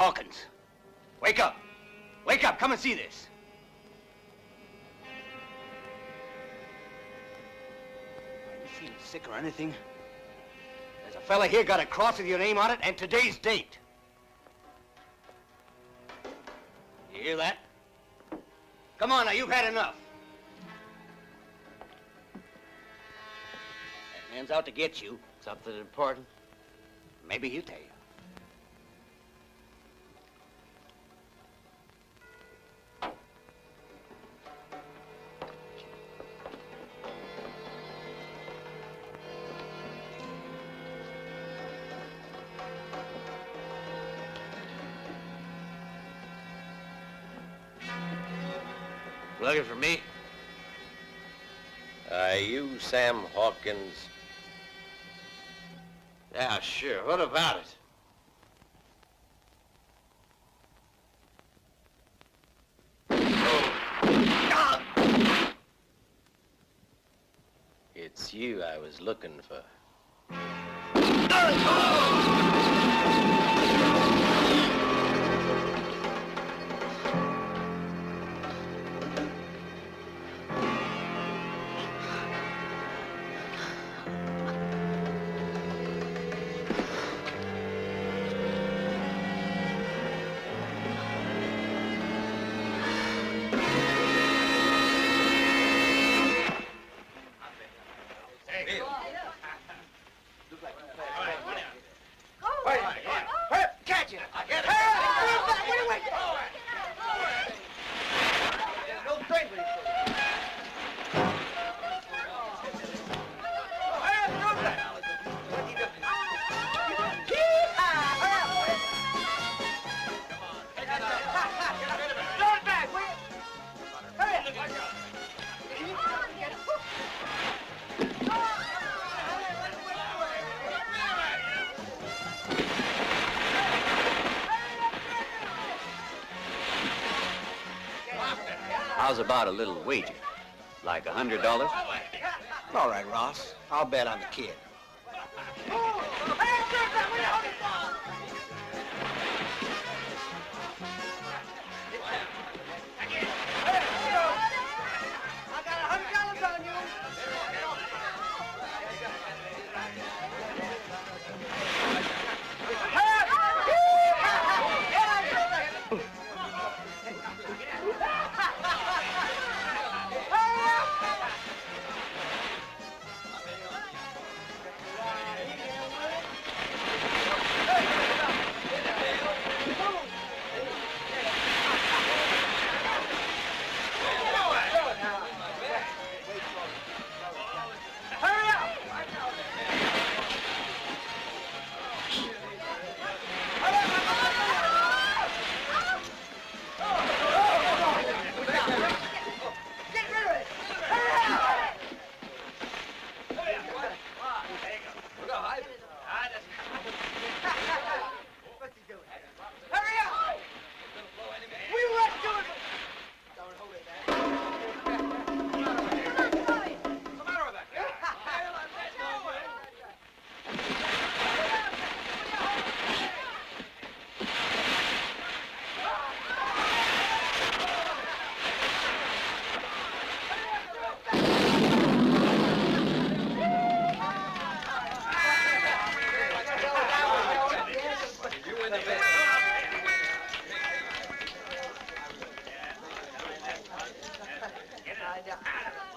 Hawkins. Wake up. Wake up. Come and see this. Are you feeling sick or anything? There's a fella here got a cross with your name on it and today's date. You hear that? Come on now, you've had enough. That man's out to get you. Something important? Maybe he'll tell you. Looking for me? You Sam Hawkins? Yeah, sure. What about it? It's you I was looking for. How's about a little wager? Like $100? All right, Ross. I'll bet on the kid.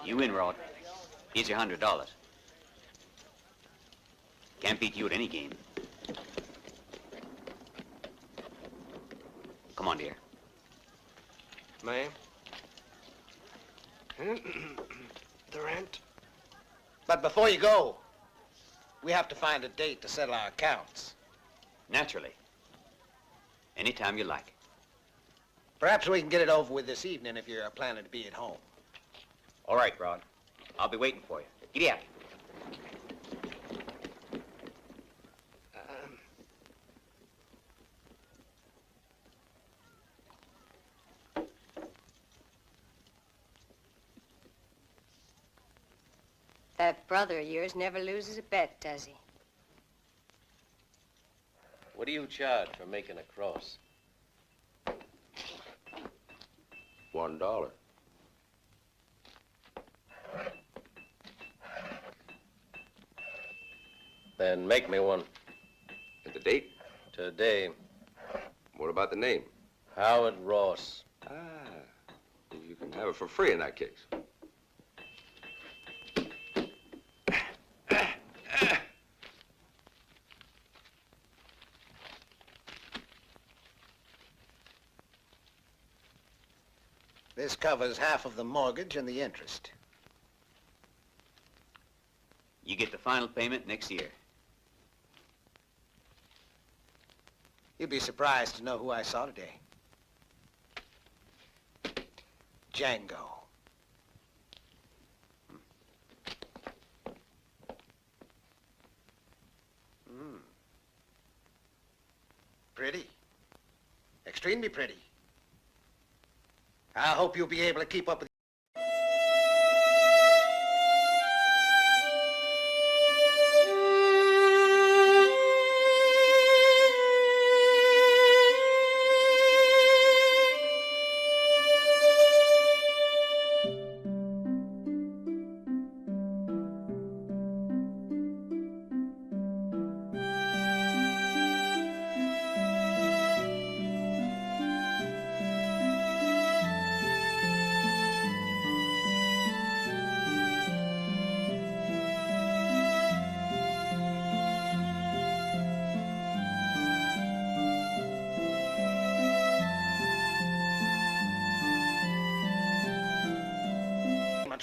You win, Rod. Here's your $100. Can't beat you at any game. Come on, dear. Ma'am? The rent? But before you go, we have to find a date to settle our accounts. Naturally. Anytime you like. Perhaps we can get it over with this evening if you're planning to be at home. All right, Rod. I'll be waiting for you. Giddy up. That brother of yours never loses a bet, does he? What do you charge for making a cross? $1. Then make me one. And the date? Today. What about the name? Howard Ross. Ah, you can have it for free in that case. This covers half of the mortgage and the interest. You get the final payment next year. You'd be surprised to know who I saw today. Django. Pretty. Extremely pretty. I hope you'll be able to keep up with...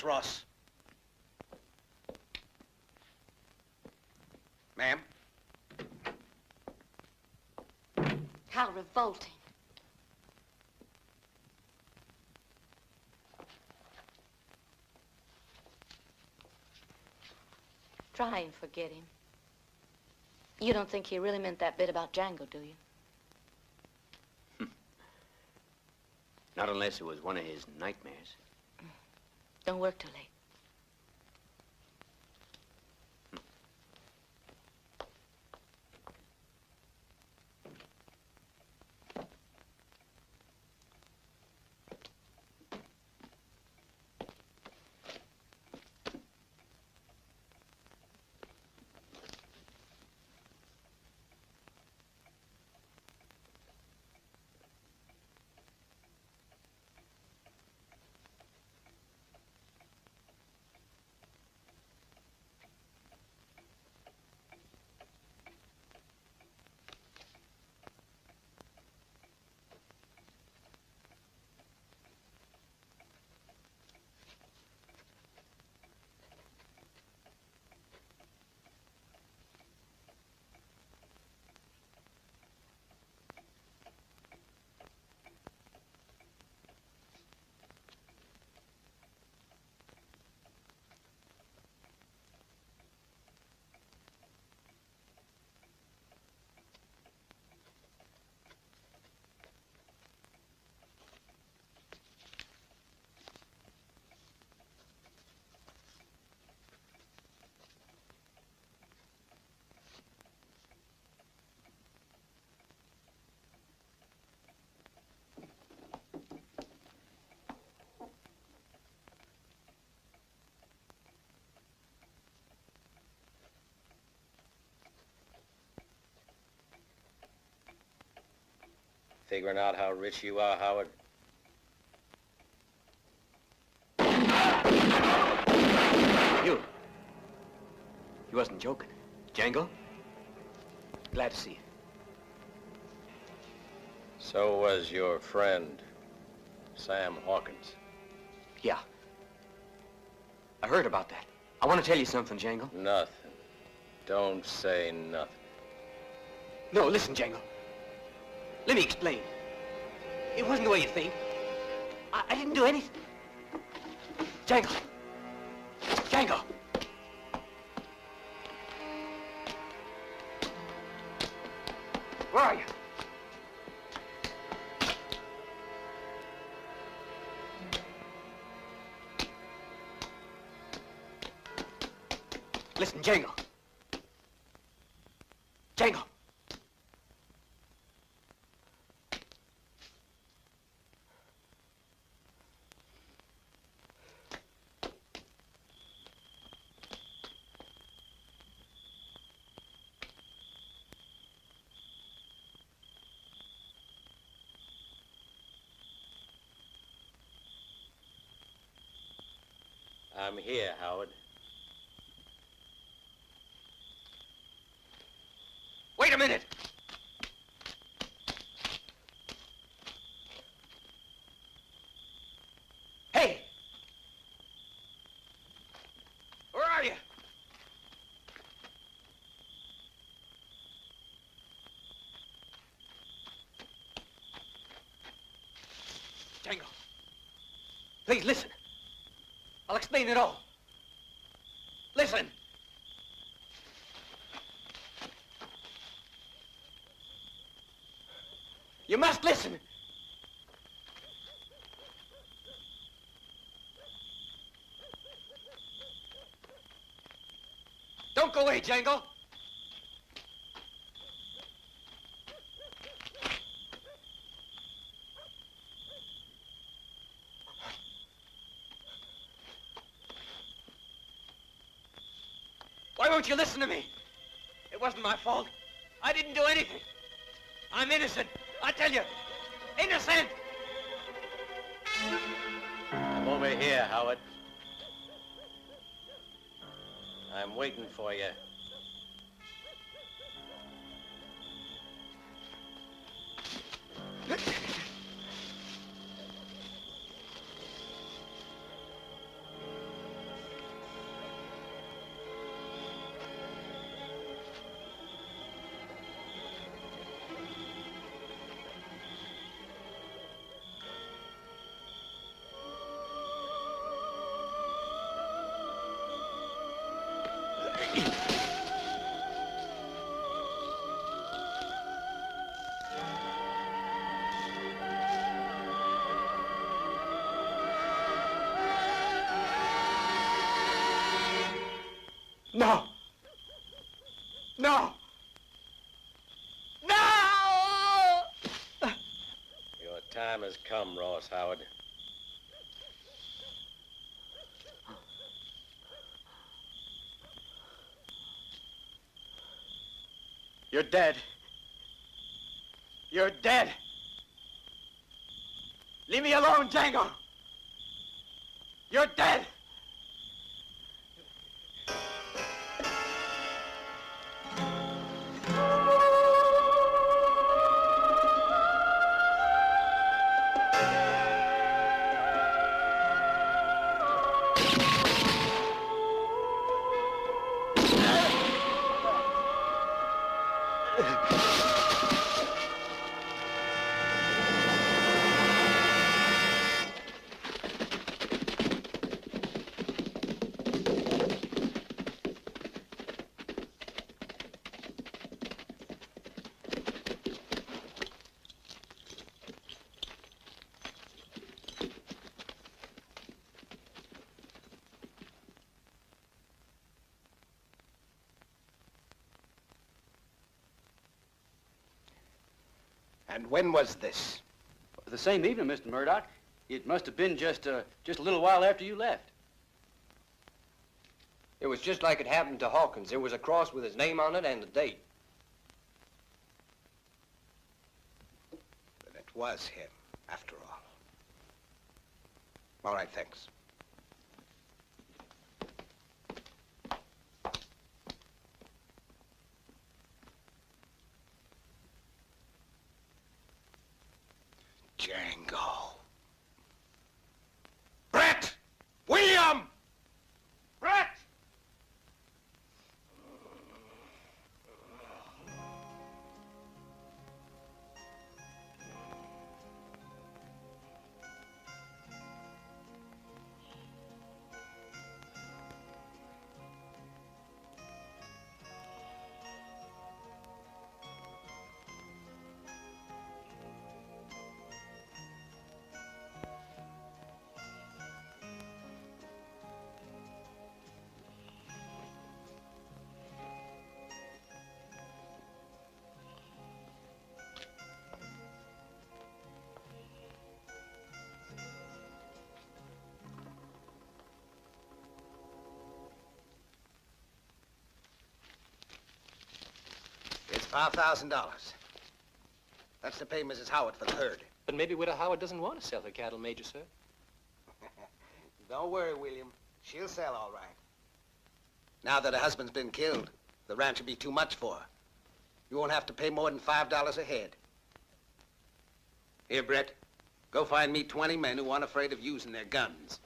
Ross. Ma'am? How revolting. Try and forget him. You don't think he really meant that bit about Django, do you? Not unless it was one of his nightmares. Don't work too late. Figuring out how rich you are, Howard? You. He wasn't joking. Django? Glad to see you. So was your friend, Sam Hawkins. Yeah. I heard about that. I want to tell you something, Django. Nothing. Don't say nothing. No, listen, Django. Let me explain. It wasn't the way you think. I didn't do anything. Django. Django. Where are you? Listen, Django. Django. I'm here, Howard. Wait a minute! Hey! Where are you? Django. Please listen. I'll explain it all. Listen. You must listen. Don't go away, Django. Why won't you listen to me? It wasn't my fault. I didn't do anything. I'm innocent. I tell you, innocent! I'm over here, Howard. I'm waiting for you. No! No! No! Your time has come, Ross Howard. You're dead. You're dead. Leave me alone, Django. You're dead. And when was this? The same evening, Mr. Murdoch. It must have been just a little while after you left. It was just like it happened to Hawkins. There was a cross with his name on it and the date. Then it was him, after all. All right, thanks. Django. Brett! William! Brett! It's $5,000. That's to pay Mrs. Howard for the herd. But maybe Widow Howard doesn't want to sell her cattle, Major, sir. Don't worry, William. She'll sell all right. Now that her husband's been killed, the ranch will be too much for her. You won't have to pay more than $5 a head. Here, Brett, go find me 20 men who aren't afraid of using their guns.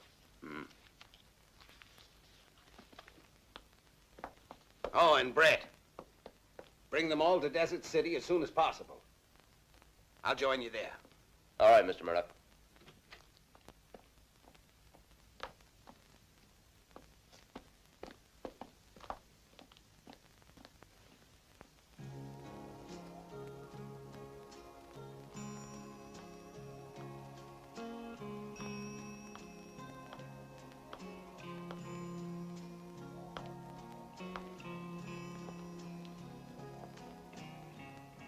Oh, and Brett, bring them all to Desert City as soon as possible. I'll join you there. All right, Mr. Murdoch.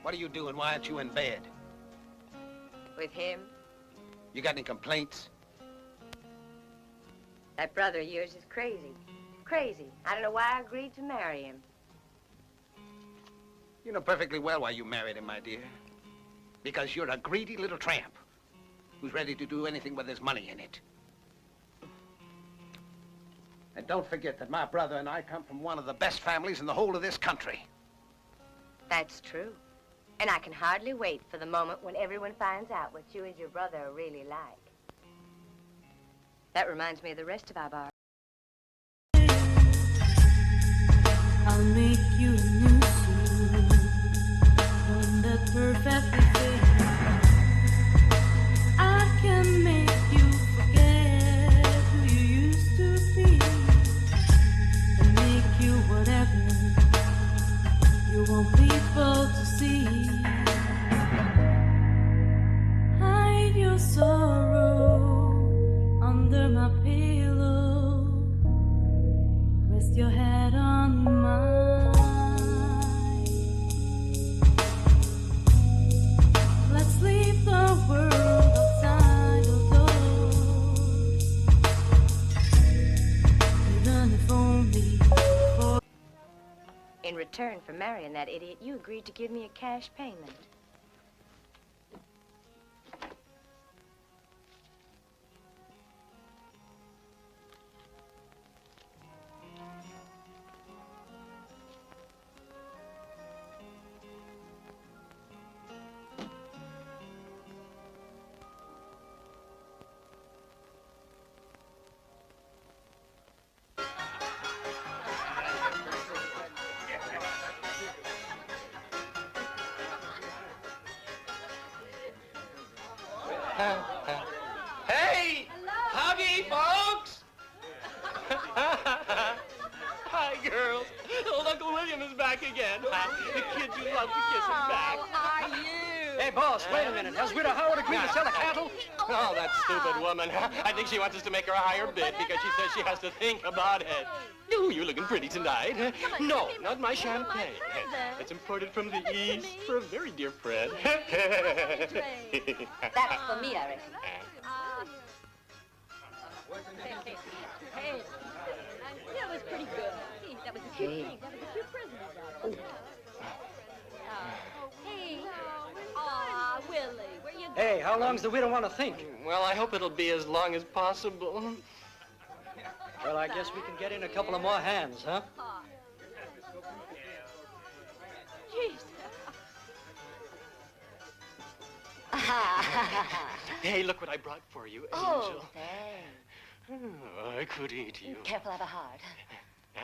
What are you doing? Why aren't you in bed? With him? You got any complaints? That brother of yours is crazy. Crazy. I don't know why I agreed to marry him. You know perfectly well why you married him, my dear. Because you're a greedy little tramp who's ready to do anything with his money in it. And don't forget that my brother and I come from one of the best families in the whole of this country. That's true. And I can hardly wait for the moment when everyone finds out what you and your brother are really like. That reminds me of the rest of our bar. I'll make you a new suit, one that perfectly fits. I can make you forget who you used to be, and make you whatever you want people to see. Hide your sorrow under my pillow. Rest your head on mine. Let's leave the world outside the doors, even if only for... In return for marrying that idiot, you agreed to give me a cash payment. Hey! Howdy, folks! Hi, girls. Old Uncle William is back again. The kids you love to kiss him back. How are you? Hey, boss, wait a minute. Has Widow Howard agreed to sell the cattle? Oh, that stupid woman. I think she wants us to make her a higher bid because she says she has to think about it. Ooh, you're looking pretty tonight. No, not my champagne. It's imported from the East for a very dear friend. That's for me, I reckon. Hey, that was pretty good. That was a cute thing. That was a cute present you got. Hey. Aw, Willie, where you going? Hey, how long's the widow want to think? Well, I hope it'll be as long as possible. Well, I guess we can get in a couple of more hands, huh? Jeez. Hey, look what I brought for you, Angel. Oh, thanks. Oh, I could eat you. Careful, I have a heart.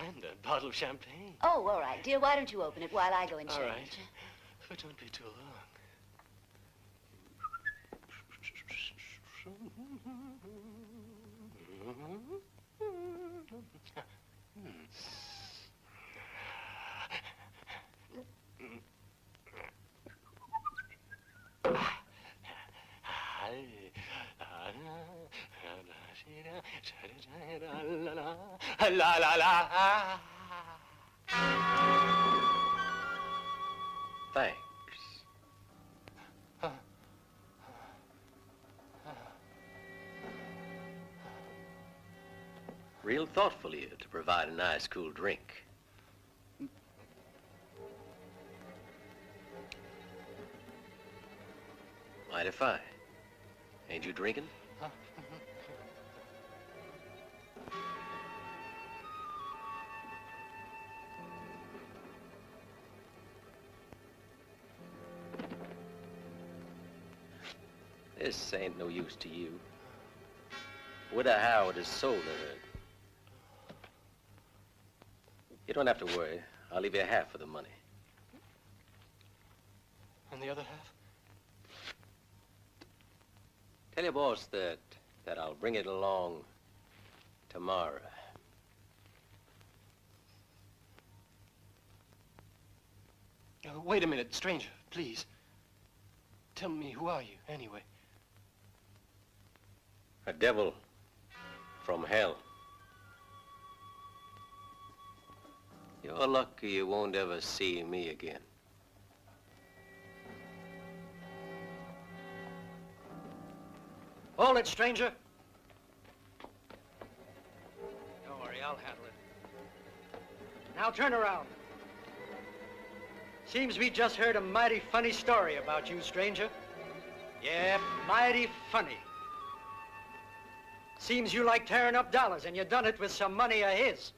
And a bottle of champagne. Oh, all right. Dear, why don't you open it while I go and change? All right. But don't be too long. La la la. Thanks. Real thoughtful of you to provide a nice, cool drink. Mind if I? Ain't you drinking? This ain't no use to you. Widow Howard has sold her. You don't have to worry. I'll leave you half of the money. And the other half? Tell your boss that I'll bring it along tomorrow. Wait a minute, stranger, please. Tell me, who are you, anyway? A devil from hell. You're lucky you won't ever see me again. Hold it, stranger. Don't worry, I'll handle it. Now turn around. Seems we just heard a mighty funny story about you, stranger. Yeah, mighty funny. Seems you like tearing up dollars, and you done it with some money of his.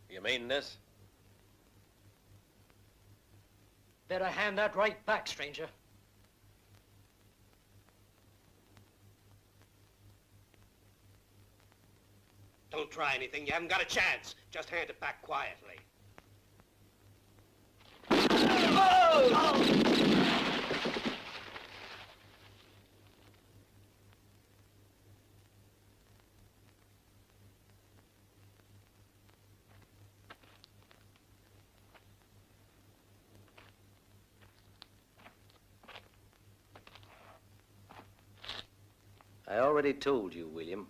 You mean this? Better hand that right back, stranger. Don't try anything. You haven't got a chance. Just hand it back quietly. I already told you, William,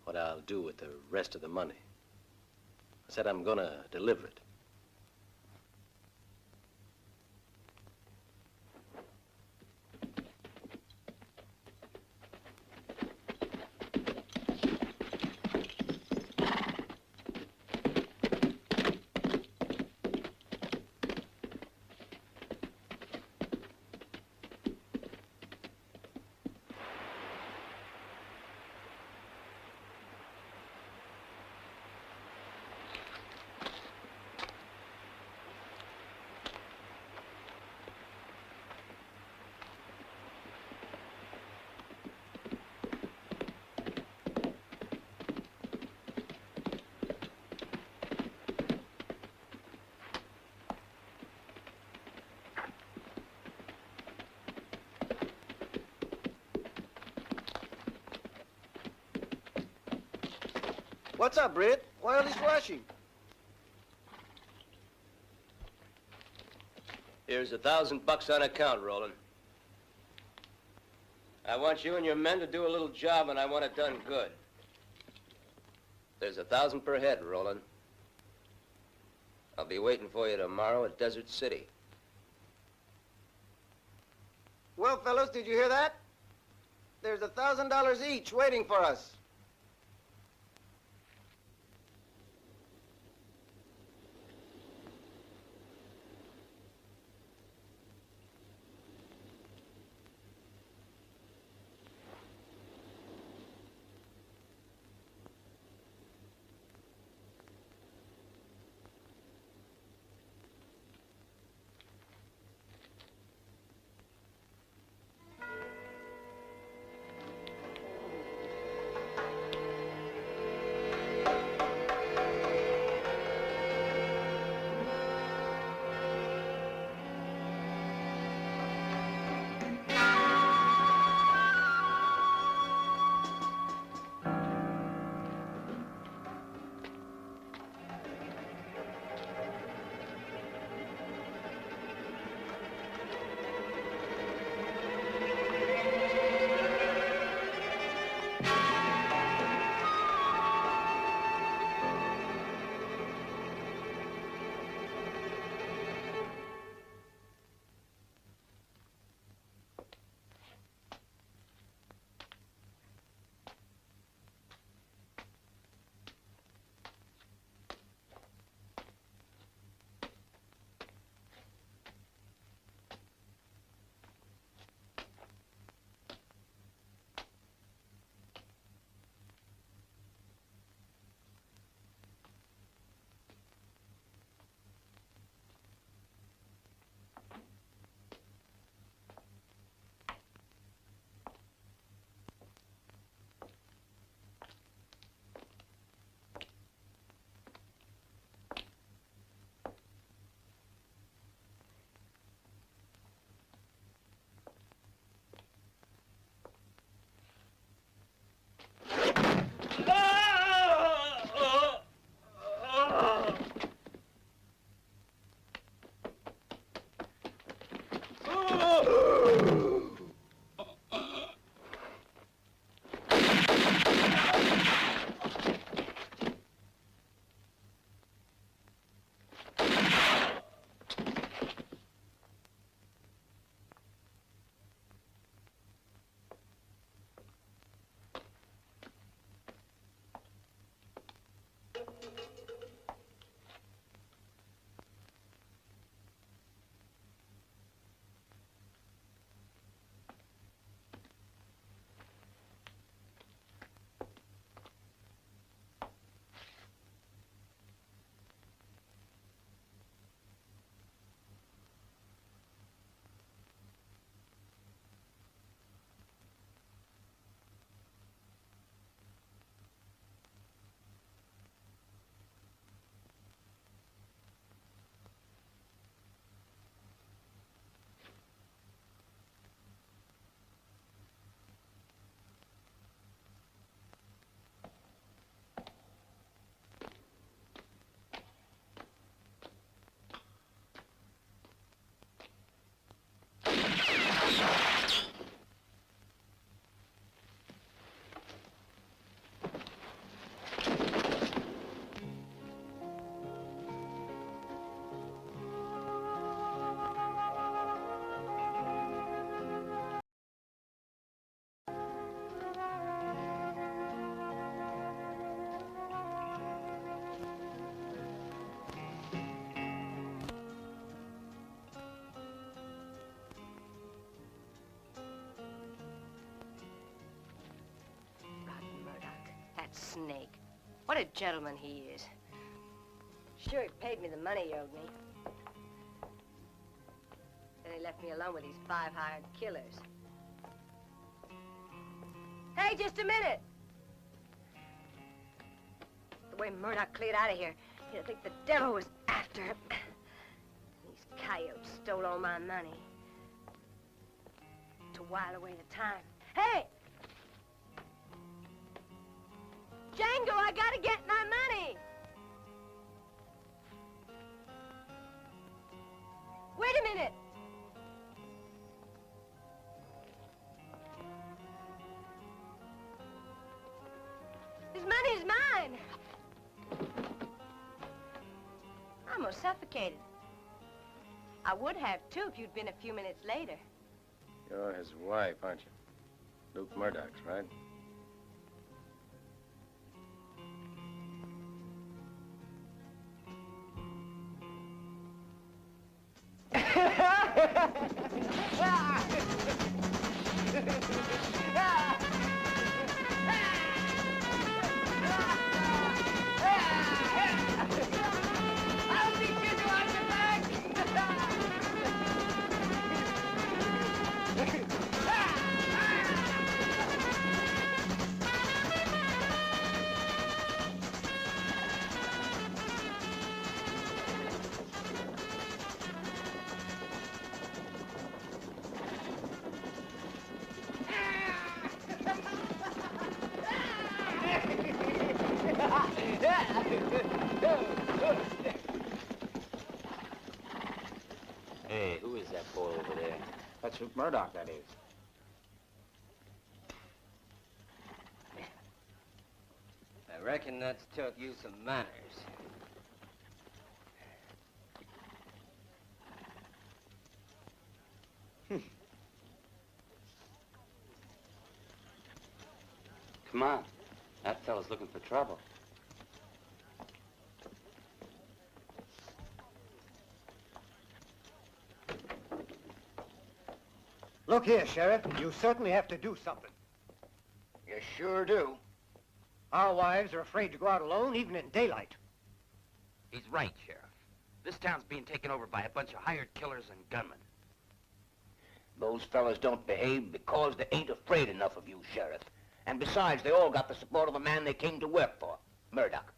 what I'll do with the rest of the money. I said I'm gonna deliver it. What's up, Britt? Why all this rushing? Here's $1,000 on account, Roland. I want you and your men to do a little job, and I want it done good. There's $1,000 per head, Roland. I'll be waiting for you tomorrow at Desert City. Well, fellows, did you hear that? There's $1,000 each waiting for us. snake. What a gentleman he is. Sure, he paid me the money he owed me. Then he left me alone with these 5 hired killers. Hey, just a minute! The way Murdoch cleared out of here, you'd think the devil was after him. These coyotes stole all my money. To while away the time. Hey! Django, I gotta get my money! Wait a minute! This money's mine! I'm almost suffocated. I would have, too, if you'd been a few minutes later. You're his wife, aren't you? Luke Murdoch's, right? Hey, who is that boy over there? That's Luke Murdoch, that is. I reckon that's taught you some manners. Come on. That fella's looking for trouble. Look here, Sheriff. You certainly have to do something. You sure do. Our wives are afraid to go out alone, even in daylight. He's right, Sheriff. This town's being taken over by a bunch of hired killers and gunmen. Those fellas don't behave because they ain't afraid enough of you, Sheriff. And besides, they all got the support of a man they came to work for, Murdoch.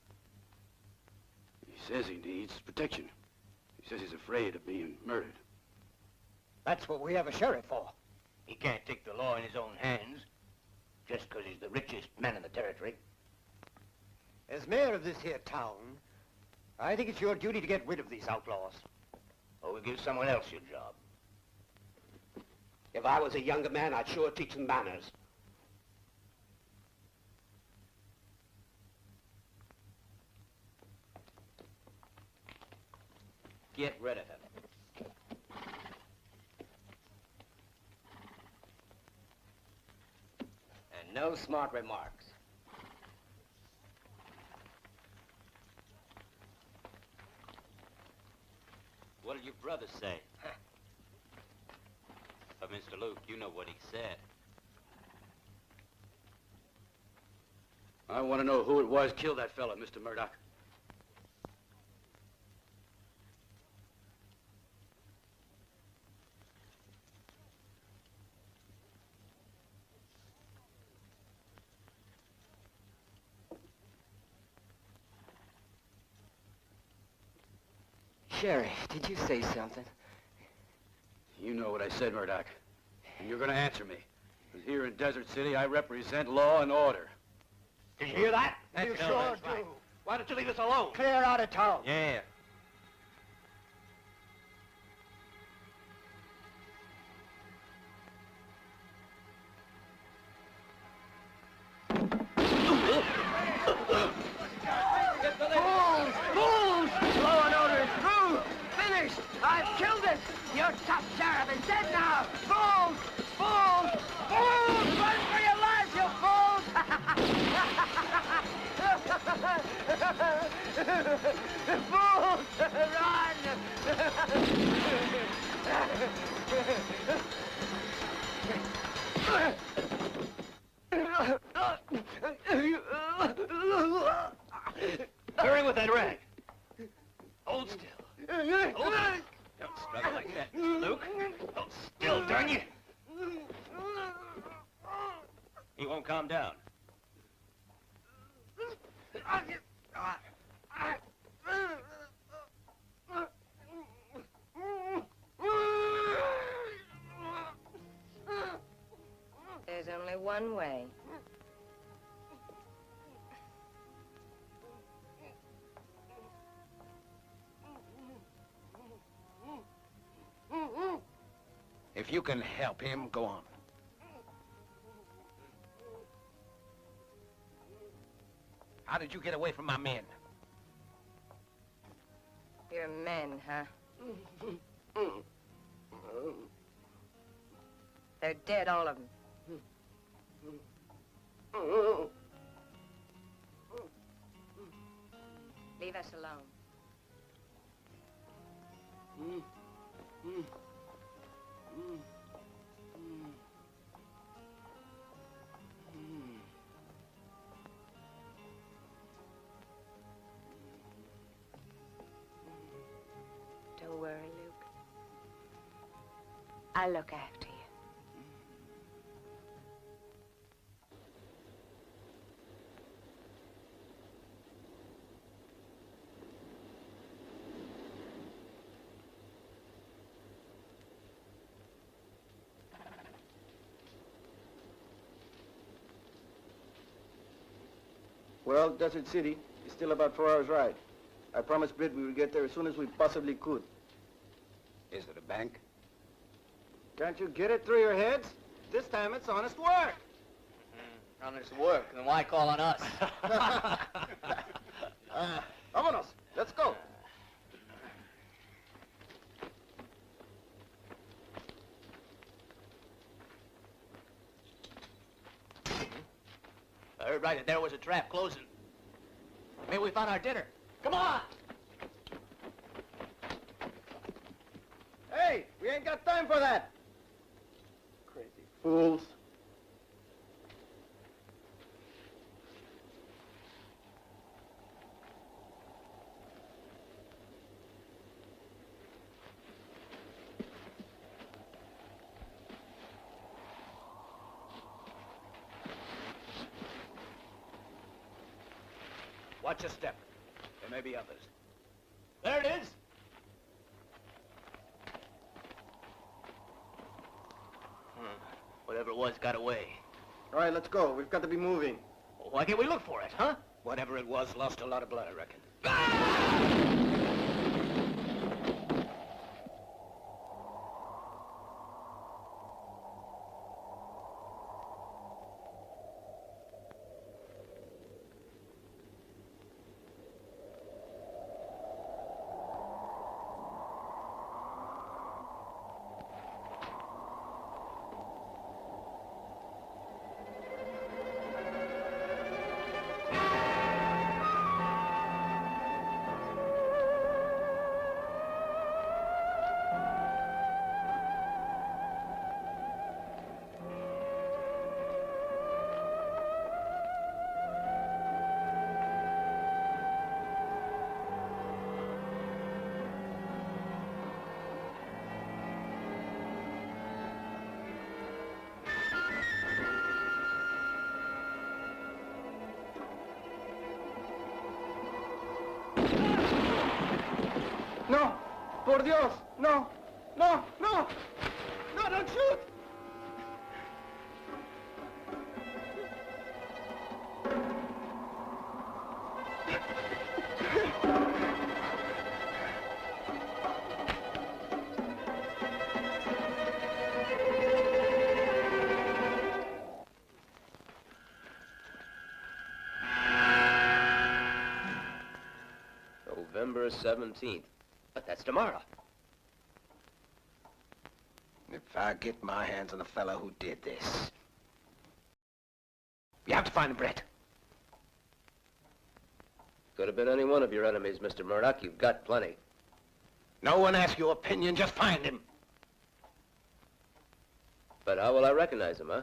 He says he needs protection. He says he's afraid of being murdered. That's what we have a sheriff for. He can't take the law in his own hands just because he's the richest man in the territory. As mayor of this here town, I think it's your duty to get rid of these outlaws. Or we'll give someone else your job. If I was a younger man, I'd sure teach them manners. Get rid of him. And no smart remarks. What did your brother say? But, Mr. Luke, you know what he said. I want to know who it was killed that fella, Mr. Murdoch. Sheriff, did you say something? You know what I said, Murdoch. And you're going to answer me. Because here in Desert City, I represent law and order. Did you hear that? You sure do. Right. Why don't you leave us alone? Clear out of town. Yeah. Fools! Law and order is through! Finished! I've killed it! Your top sheriff is dead now! Fools! Fools! Fools! Run for your lives, you fools! Fools! Run! Hurry with that rag. Hold still. Hold it. Don't struggle like that, Luke. Hold still, darn you. He won't calm down. There's only one way. If you can help him, go on. How did you get away from my men? You're men, huh? They're dead, all of them. Leave us alone. Don't worry, Luke. I'll look after you. Well, Desert City is still about 4 hours' ride. I promised Britt we would get there as soon as we possibly could. Is it a bank? Can't you get it through your heads? This time it's honest work. Honest work, then why call on us? Vámonos, let's go. I heard right that there was a trap closing. Maybe we found our dinner. Come on! Hey, we ain't got time for that. Crazy fools. Watch your step. There may be others. There it is! Whatever it was got away. All right, let's go. We've got to be moving. Well, why can't we look for it, huh? Whatever it was, lost a lot of blood, I reckon. No, por Dios, no, no, no, no, don't shoot. November 17th. But that's tomorrow. If I get my hands on the fellow who did this, you have to find Brett. Could have been any one of your enemies, Mr. Murdoch. You've got plenty. No one asks your opinion, just find him. But how will I recognize him, huh?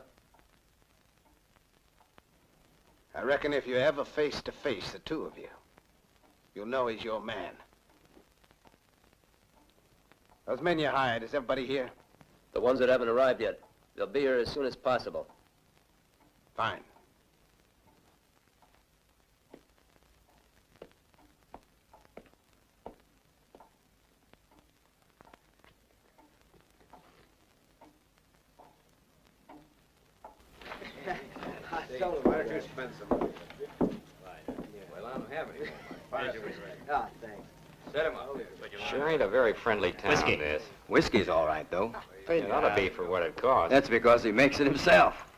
I reckon if you ever face to face, the two of you, you'll know he's your man. Those men you hired, is everybody here? The ones that haven't arrived yet. They'll be here as soon as possible. Fine. Why don't you spend some money? Well, I don't have any. Ah, thanks. Set him up. Sure ain't a very friendly town, Whiskey. this. Whiskey's all right, though. It ought to be for what it costs. That's because he makes it himself.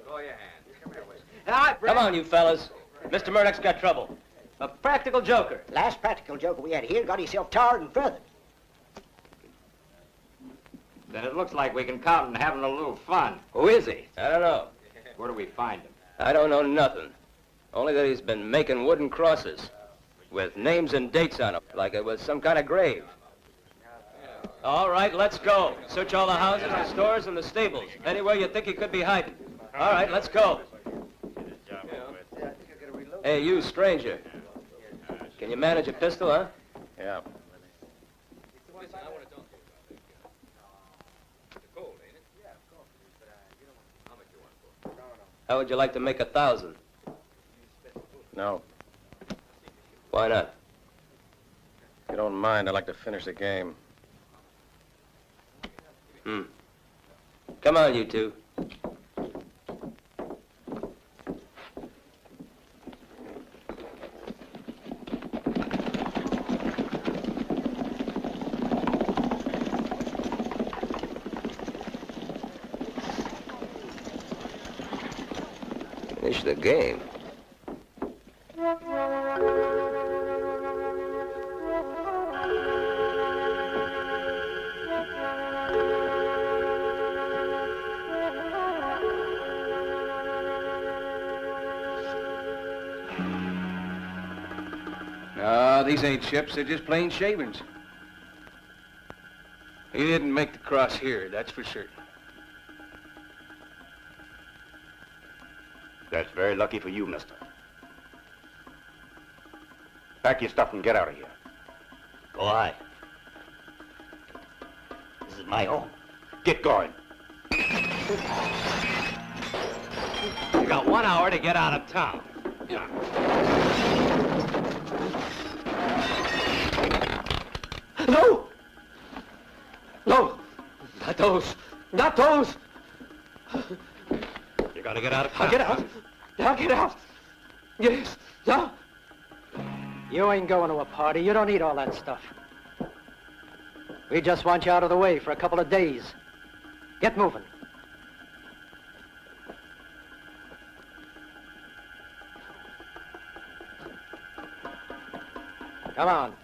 Throw your hand. Come here, Whiskey. All right, Come on, you fellas. Mr. Murdoch's got trouble. A practical joker. Last practical joker we had here got himself tarred and feathered. Then it looks like we can count on having a little fun. Who is he? I don't know. Where do we find him? I don't know nothing. Only that he's been making wooden crosses with names and dates on them, like it was some kind of grave. All right, let's go. Search all the houses, the stores, and the stables. Anywhere you think he could be hiding. All right, let's go. Hey, you stranger. Can you manage a pistol, huh? Yeah. How would you like to make 1,000? No. Why not? If you don't mind, I'd like to finish the game. Come on, you two. Finish the game. No, these ain't ships. They're just plain shavings. He didn't make the cross here, that's for certain. That's very lucky for you, mister. Pack your stuff and get out of here. Go ahead. This is my home. Get going. You got 1 hour to get out of town. No! No! Not those! Not those! You gotta get out of town. I'll get out. I'll get out. Yes. No. You ain't going to a party. You don't need all that stuff. We just want you out of the way for a couple of days. Get moving. Come on.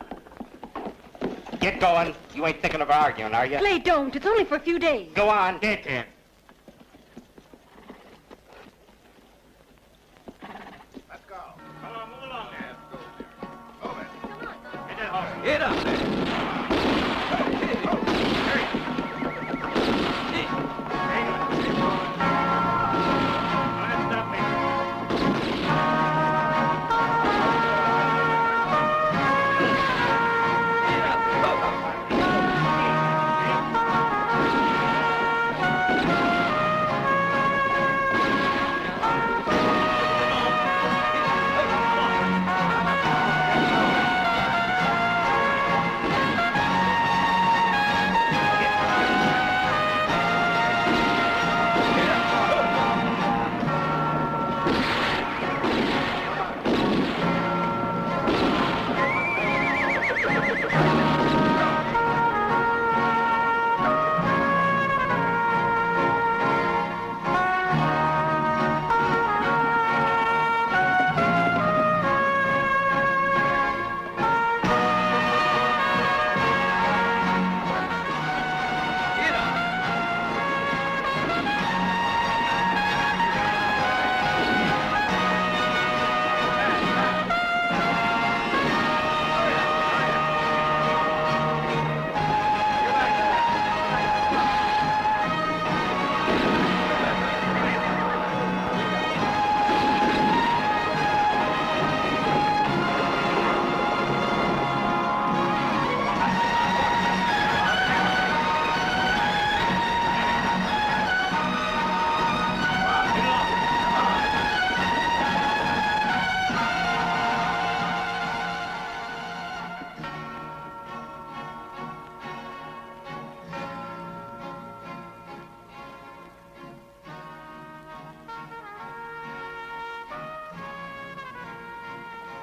Get going. You ain't thinking of arguing, are you? Clay, don't. It's only for a few days. Go on, get in. Let's go. Come on, move along. Move it. Get that horse. Get up there.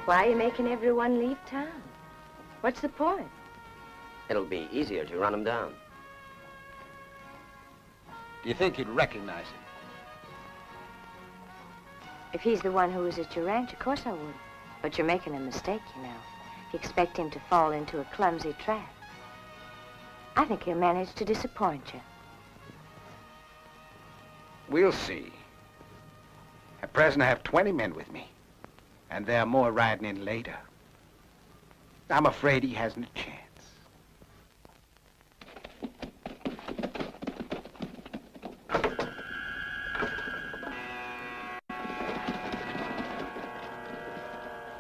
Why are you making everyone leave town? What's the point? It'll be easier to run him down. Do you think you'd recognize him? If he's the one who was at your ranch, of course I would. But you're making a mistake, you know. If you expect him to fall into a clumsy trap. I think he'll manage to disappoint you. We'll see. At present, I have 20 men with me. And there are more riding in later. I'm afraid he hasn't a chance.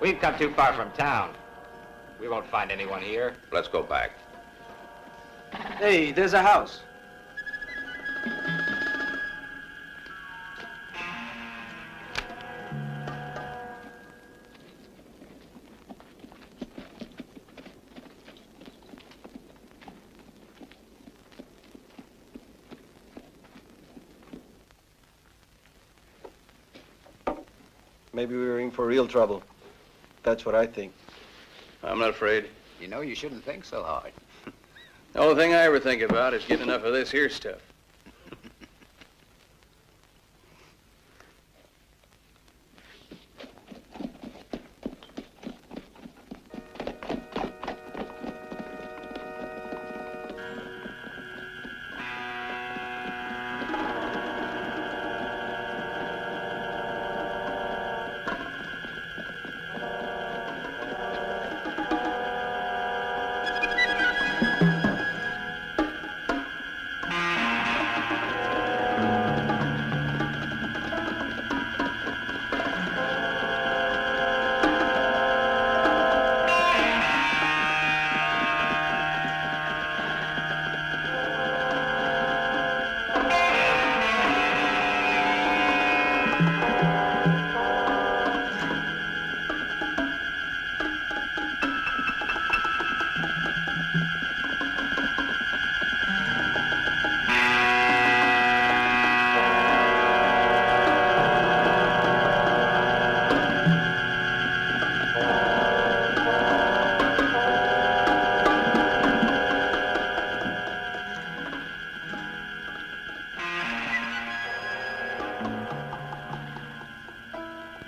We've come too far from town. We won't find anyone here. Let's go back. Hey, there's a house. Maybe we were in for real trouble. That's what I think. I'm not afraid. You know, you shouldn't think so hard. The only thing I ever think about is getting enough of this here stuff.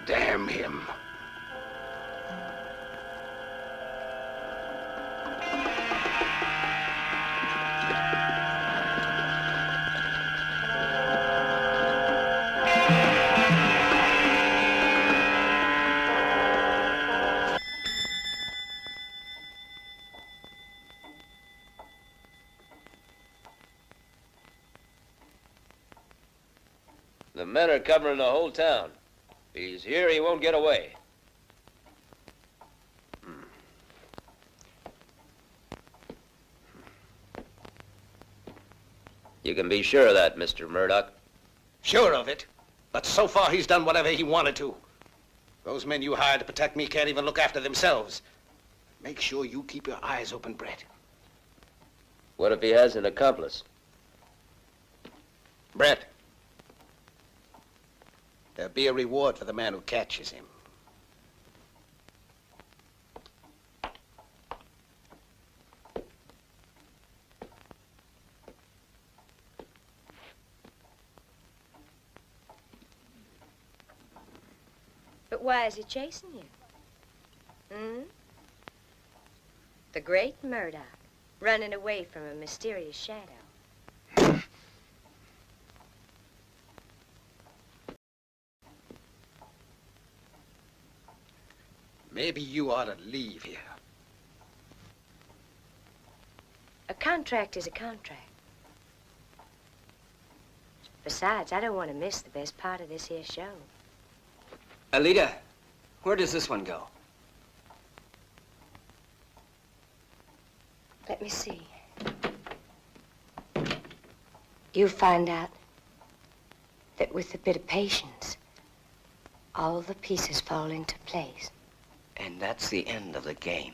Damn him. The men are covering the whole town. If he's here, he won't get away. You can be sure of that, Mr. Murdoch. Sure of it. But so far, he's done whatever he wanted to. Those men you hired to protect me can't even look after themselves. Make sure you keep your eyes open, Brett. What if he has an accomplice? Brett. There'll be a reward for the man who catches him. But why is he chasing you? The great Murdoch, running away from a mysterious shadow. Maybe you ought to leave here. A contract is a contract. Besides, I don't want to miss the best part of this here show. Alita, where does this one go? Let me see. You find out that with a bit of patience, all the pieces fall into place. And that's the end of the game.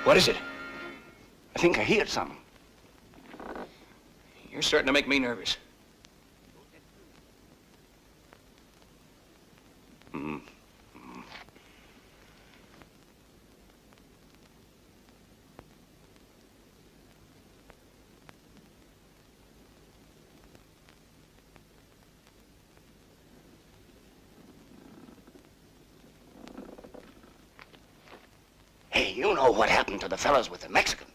What is it? I think I hear something. You're starting to make me nervous. Hey, you know what happened to the fellas with the Mexican?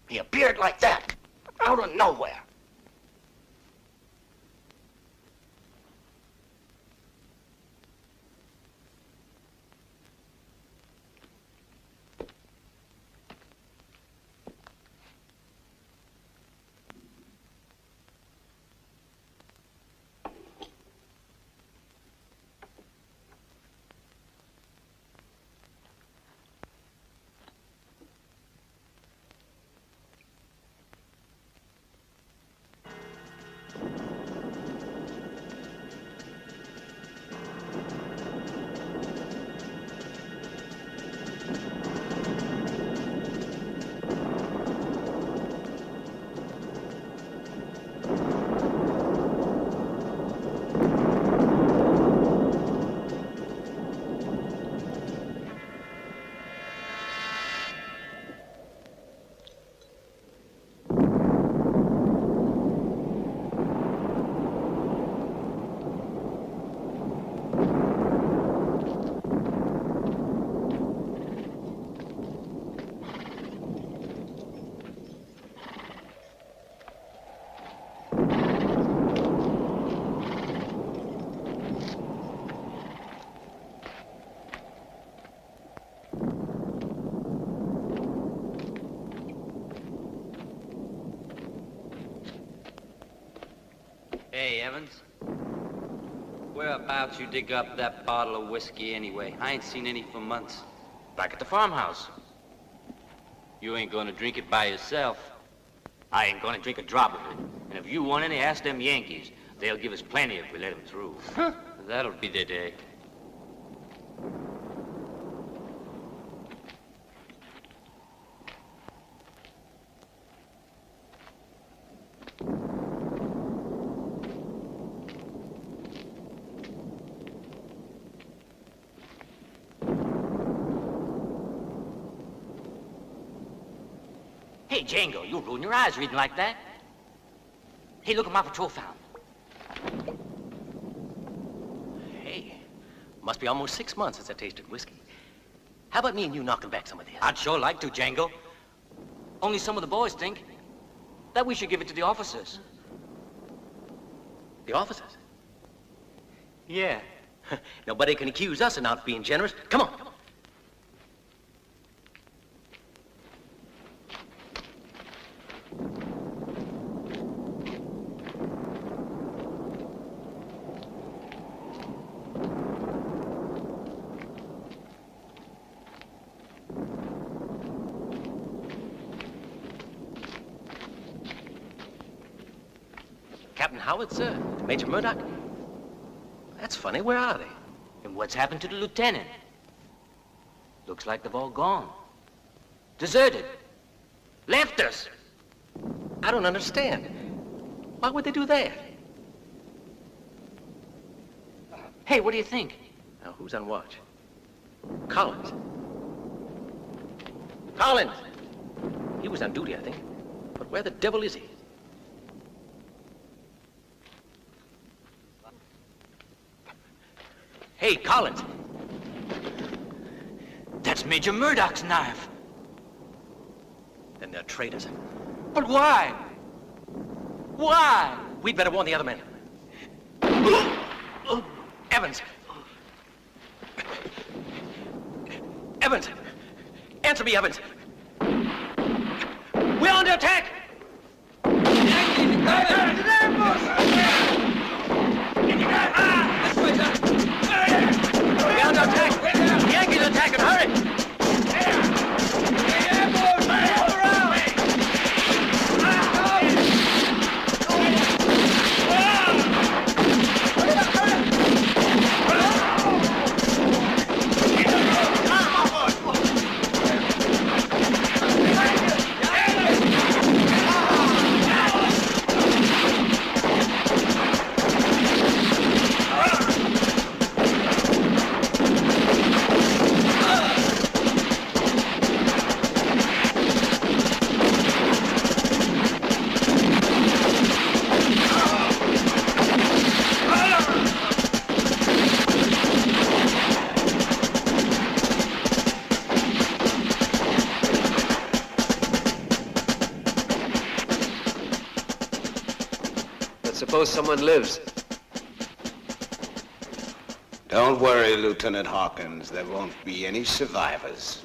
He appeared like that, out of nowhere. Hey, Evans. Whereabouts you dig up that bottle of whiskey anyway? I ain't seen any for months. Back at the farmhouse. You ain't gonna drink it by yourself. I ain't gonna drink a drop of it. And if you want any, ask them Yankees. They'll give us plenty if we let them through. That'll be the day. Hey, Django, you'll ruin your eyes reading like that. Hey, look at my patrol found. Hey, must be almost 6 months since I tasted whiskey. How about me and you knocking back some of this? I'd sure like to, Django. Only some of the boys think that we should give it to the officers. The officers? Yeah. Nobody can accuse us of not being generous. Come on. Captain Howard, sir. Major Murdoch. That's funny. Where are they? And what's happened to the lieutenant? Looks like they've all gone. Deserted. Left us. I don't understand. Why would they do that? Hey, what do you think? Now, who's on watch? Collins. Collins! He was on duty, I think. But where the devil is he? Hey, Collins! That's Major Murdoch's knife. Then they're traitors. But why? Why? We'd better warn the other men. Evans! Evans! Answer me, Evans! We're under attack! We're under attack! The Yankees attacking! Hurry! Suppose someone lives. Don't worry, Lieutenant Hawkins. There won't be any survivors.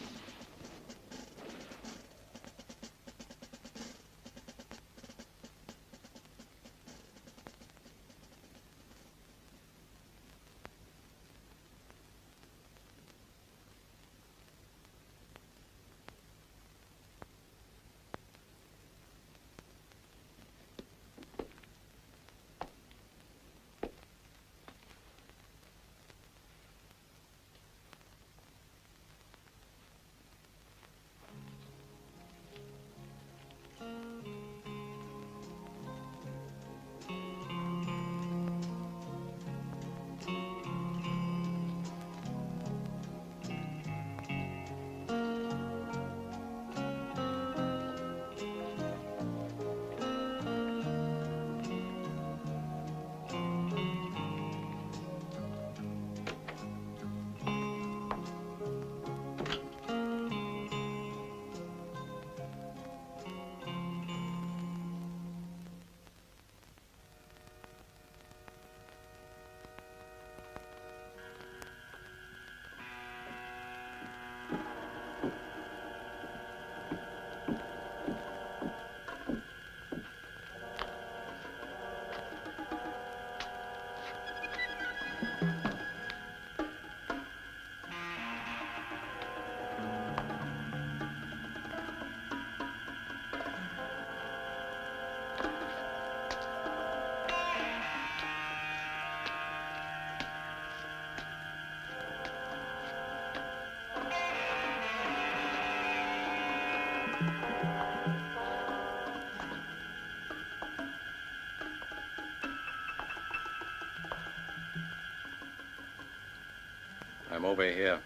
I'm over here.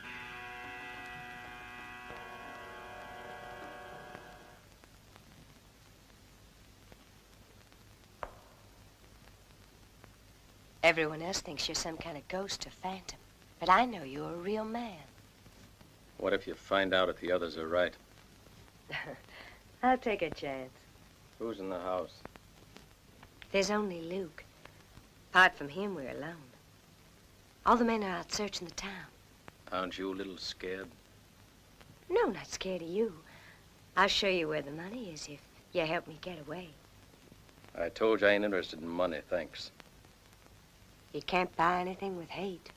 Everyone else thinks you're some kind of ghost or phantom. But I know you're a real man. What if you find out if the others are right? I'll take a chance. Who's in the house? There's only Luke. Apart from him, we're alone. All the men are out searching the town. Aren't you a little scared? No, I'm not scared of you. I'll show you where the money is if you help me get away. I told you I ain't interested in money, thanks. You can't buy anything with hate.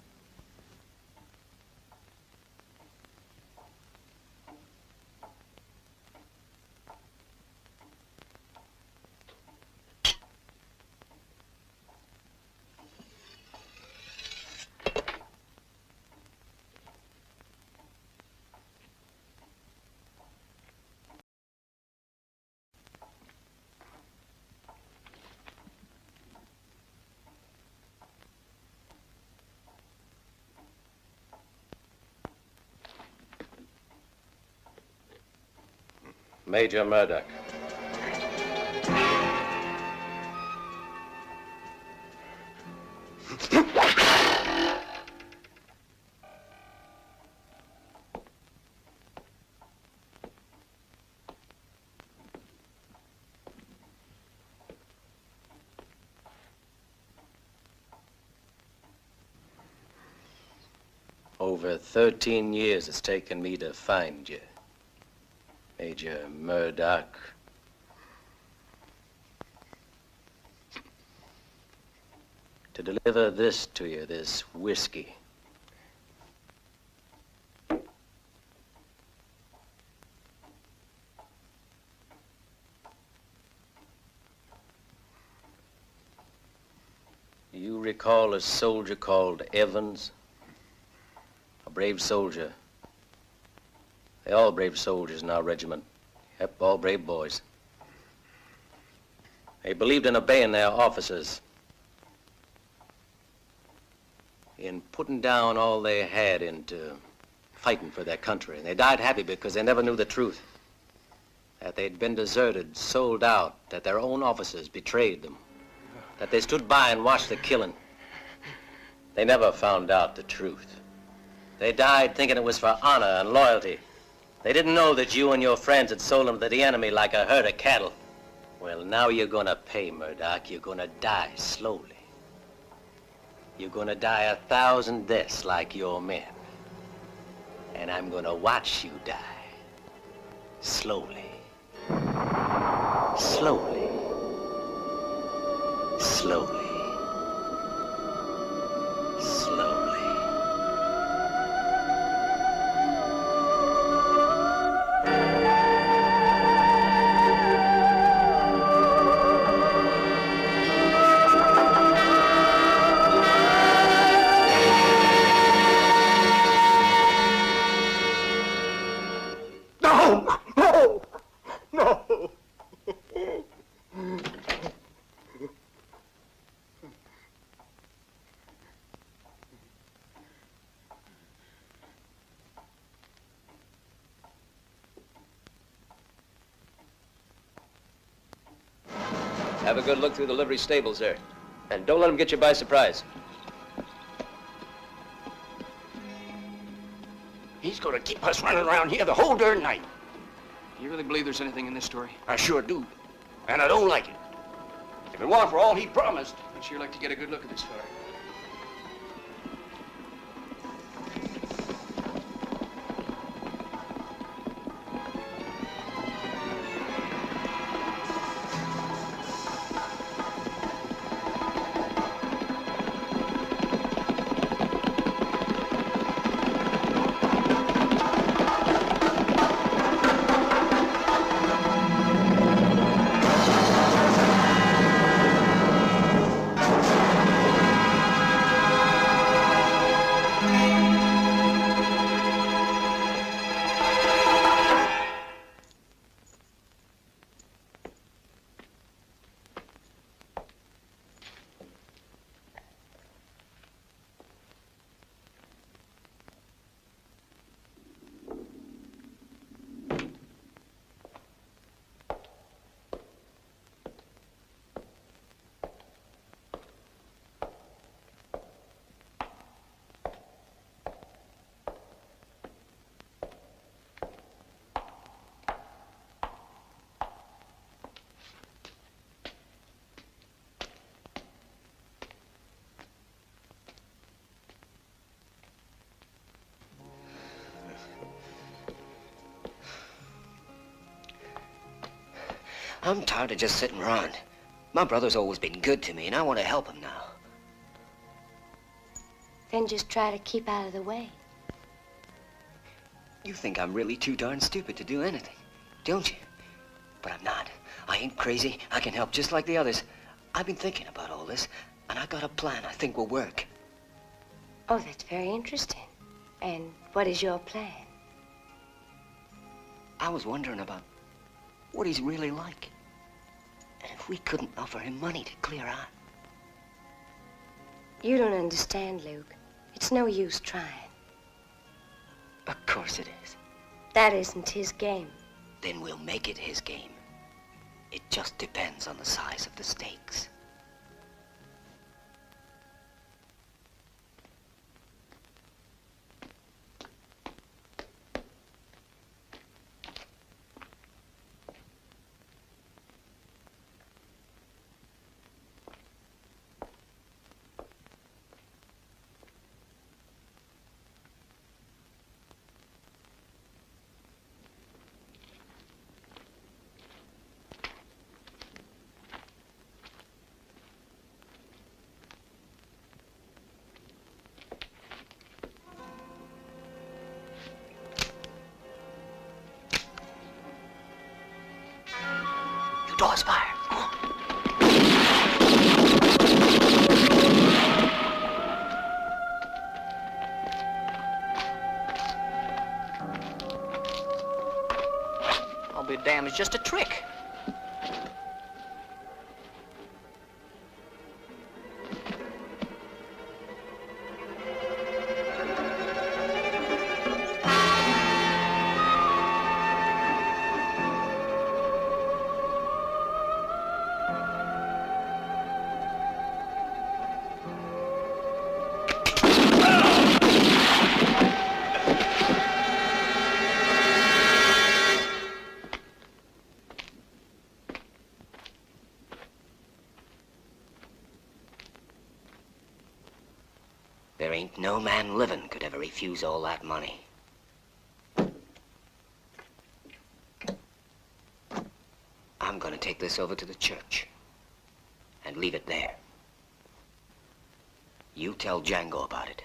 Major Murdoch. Over 13 years it's taken me to find you. Major Murdoch. To deliver this to you, this whiskey. You recall a soldier called Evans? A brave soldier. They're all brave soldiers in our regiment. Yep, all brave boys. They believed in obeying their officers, in putting down all they had into fighting for their country. And they died happy because they never knew the truth. That they'd been deserted, sold out, that their own officers betrayed them, that they stood by and watched the killing. They never found out the truth. They died thinking it was for honor and loyalty. They didn't know that you and your friends had sold them to the enemy like a herd of cattle. Well, now you're gonna pay, Murdoch. You're gonna die slowly. You're gonna die 1,000 deaths like your men. And I'm gonna watch you die. Slowly. Slowly. Slowly. Slowly. Have a good look through the livery stables there. And don't let them get you by surprise. He's gonna keep us running around here the whole darn night. You really believe there's anything in this story? I sure do. And I don't like it. If it weren't for all he promised. I'd sure like to get a good look at this fella. I'm tired of just sitting around. My brother's always been good to me, and I want to help him now. Then just try to keep out of the way. You think I'm really too darn stupid to do anything, don't you? But I'm not. I ain't crazy. I can help just like the others. I've been thinking about all this, and I got a plan I think will work. Oh, that's very interesting. And what is your plan? I was wondering about what he's really like. And if we couldn't offer him money to clear out. You don't understand, Luke. It's no use trying. Of course it is. That isn't his game. Then we'll make it his game. It just depends on the size of the stakes. Doors fire. Come on. I'll be damned, it's just a trick. Ain't no man living could ever refuse all that money. I'm gonna take this over to the church and leave it there. You tell Django about it.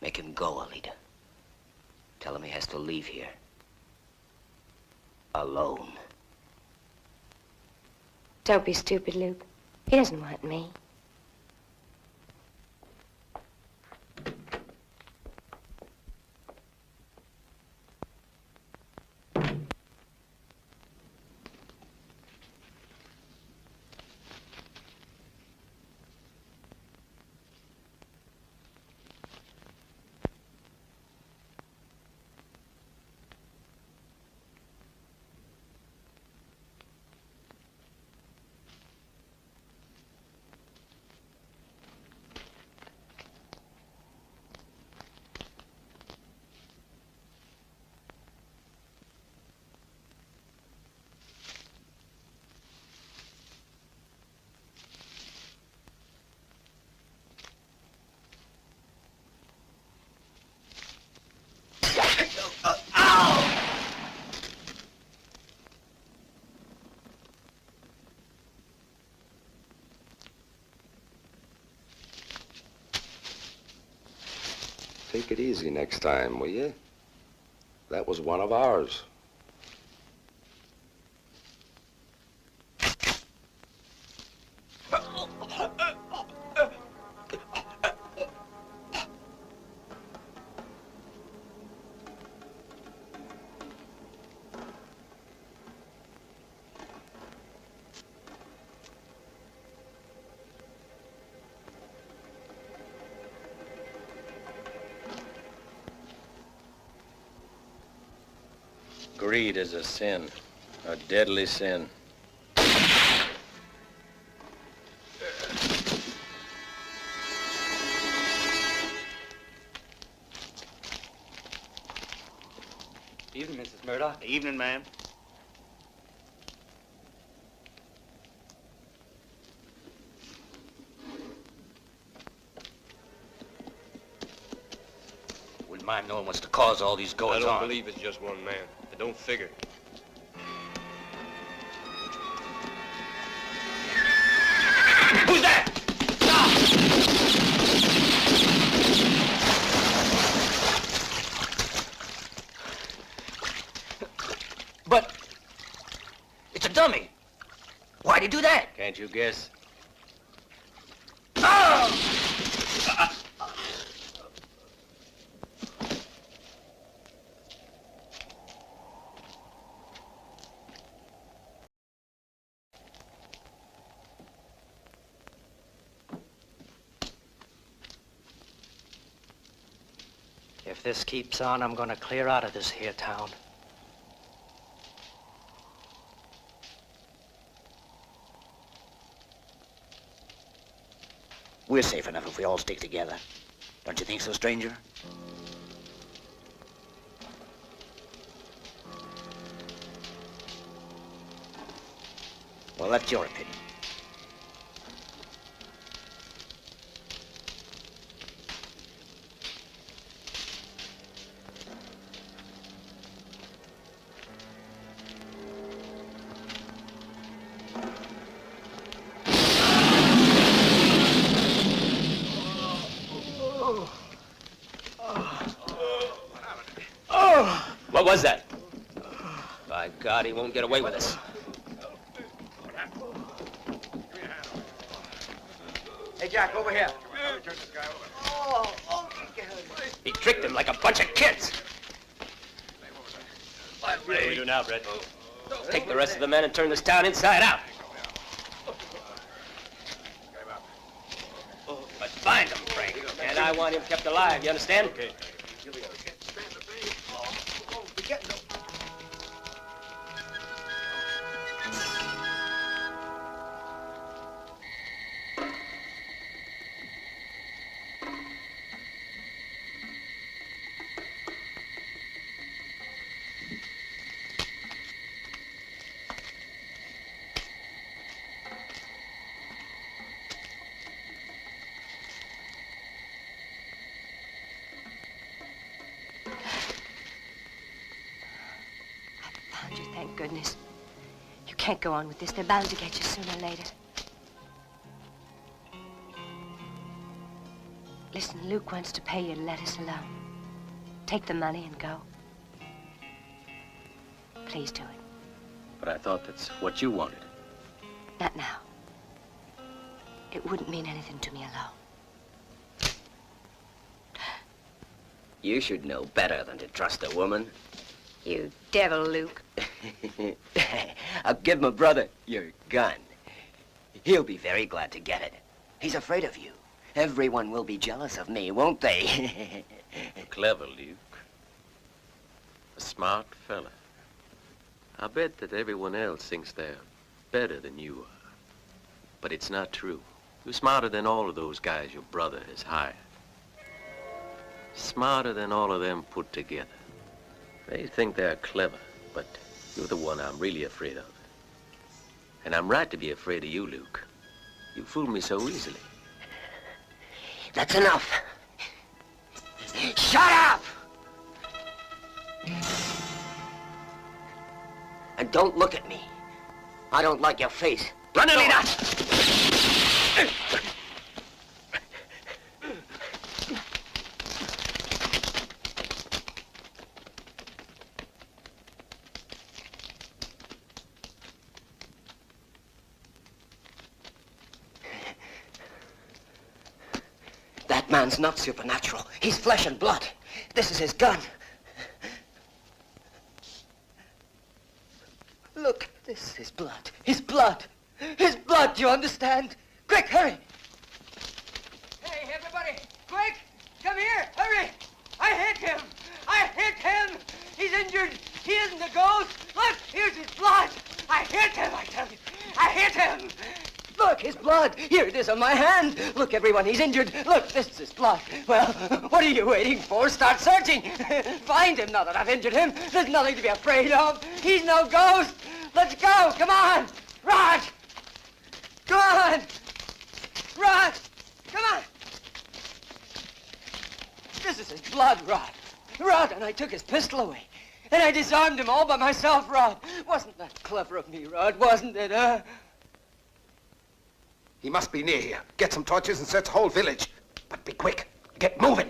Make him go, Alita. Tell him he has to leave here. Alone. Don't be stupid, Luke. He doesn't want me. Take it easy next time, will you? That was one of ours. Greed is a sin, a deadly sin. Evening, Mrs. Murdoch. Evening, ma'am. Wouldn't mind knowing what's the cause of all these goings I on. don't believe it's just one man. It don't figure. Who's that? But it's a dummy. Why'd he do that? Can't you guess? If this keeps on, I'm gonna clear out of this here town. We're safe enough if we all stick together. Don't you think so, stranger? Well, that's your opinion. What was that? By God, he won't get away with us. Hey, Jack, over here. Turn this guy over. Oh, He tricked him like a bunch of kids. What do we do now, Brett? Take the rest of the men and turn this town inside out. But find him, Frank. And I want him kept alive, you understand? Okay. thank goodness. You can't go on with this. They're bound to get you sooner or later. Listen, Luke wants to pay you to let us alone. Take the money and go. Please do it. But I thought that's what you wanted. Not now. It wouldn't mean anything to me alone. You should know better than to trust a woman. You devil, Luke. I'll give my brother your gun. He'll be very glad to get it. He's afraid of you. Everyone will be jealous of me, won't they? Clever, Luke. A smart fella. I bet that everyone else thinks they're better than you are. But it's not true. You're smarter than all of those guys your brother has hired. Smarter than all of them put together. They think they're clever, but you're the one I'm really afraid of. And I'm right to be afraid of you, Luke. You fooled me so easily. That's enough. Shut up! And don't look at me. I don't like your face. Run any nuts! That man's not supernatural. He's flesh and blood. This is his gun. Look, this is his blood. His blood. His blood, do you understand? Quick, hurry! Hey, everybody, quick! Come here, hurry! I hit him! I hit him! He's injured! He isn't a ghost! Look, here's his blood! I hit him, I tell you! I hit him! Look, his blood. Here it is on my hand. Look, everyone, he's injured. Look, this is his blood. Well, what are you waiting for? Start searching. Find him now that I've injured him. There's nothing to be afraid of. He's no ghost. Let's go. Come on. Rod. Come on. Rod. Come on. This is his blood, Rod. Rod, and I took his pistol away. And I disarmed him all by myself, Rod. Wasn't that clever of me, Rod? Wasn't it, huh? He must be near here. Get some torches and search the whole village. But be quick. Get moving.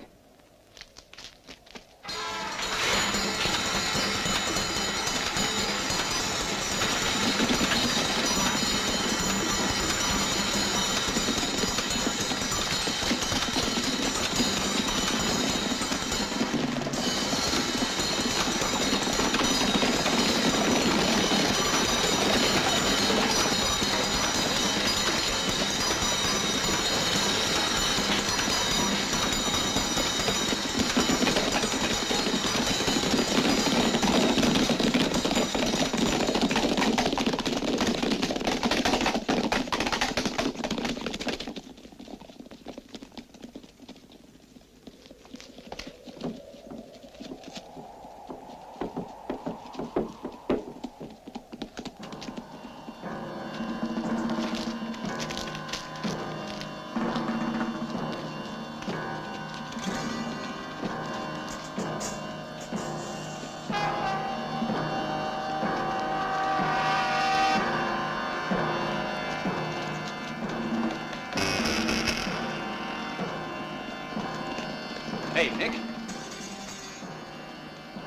Hey, Nick.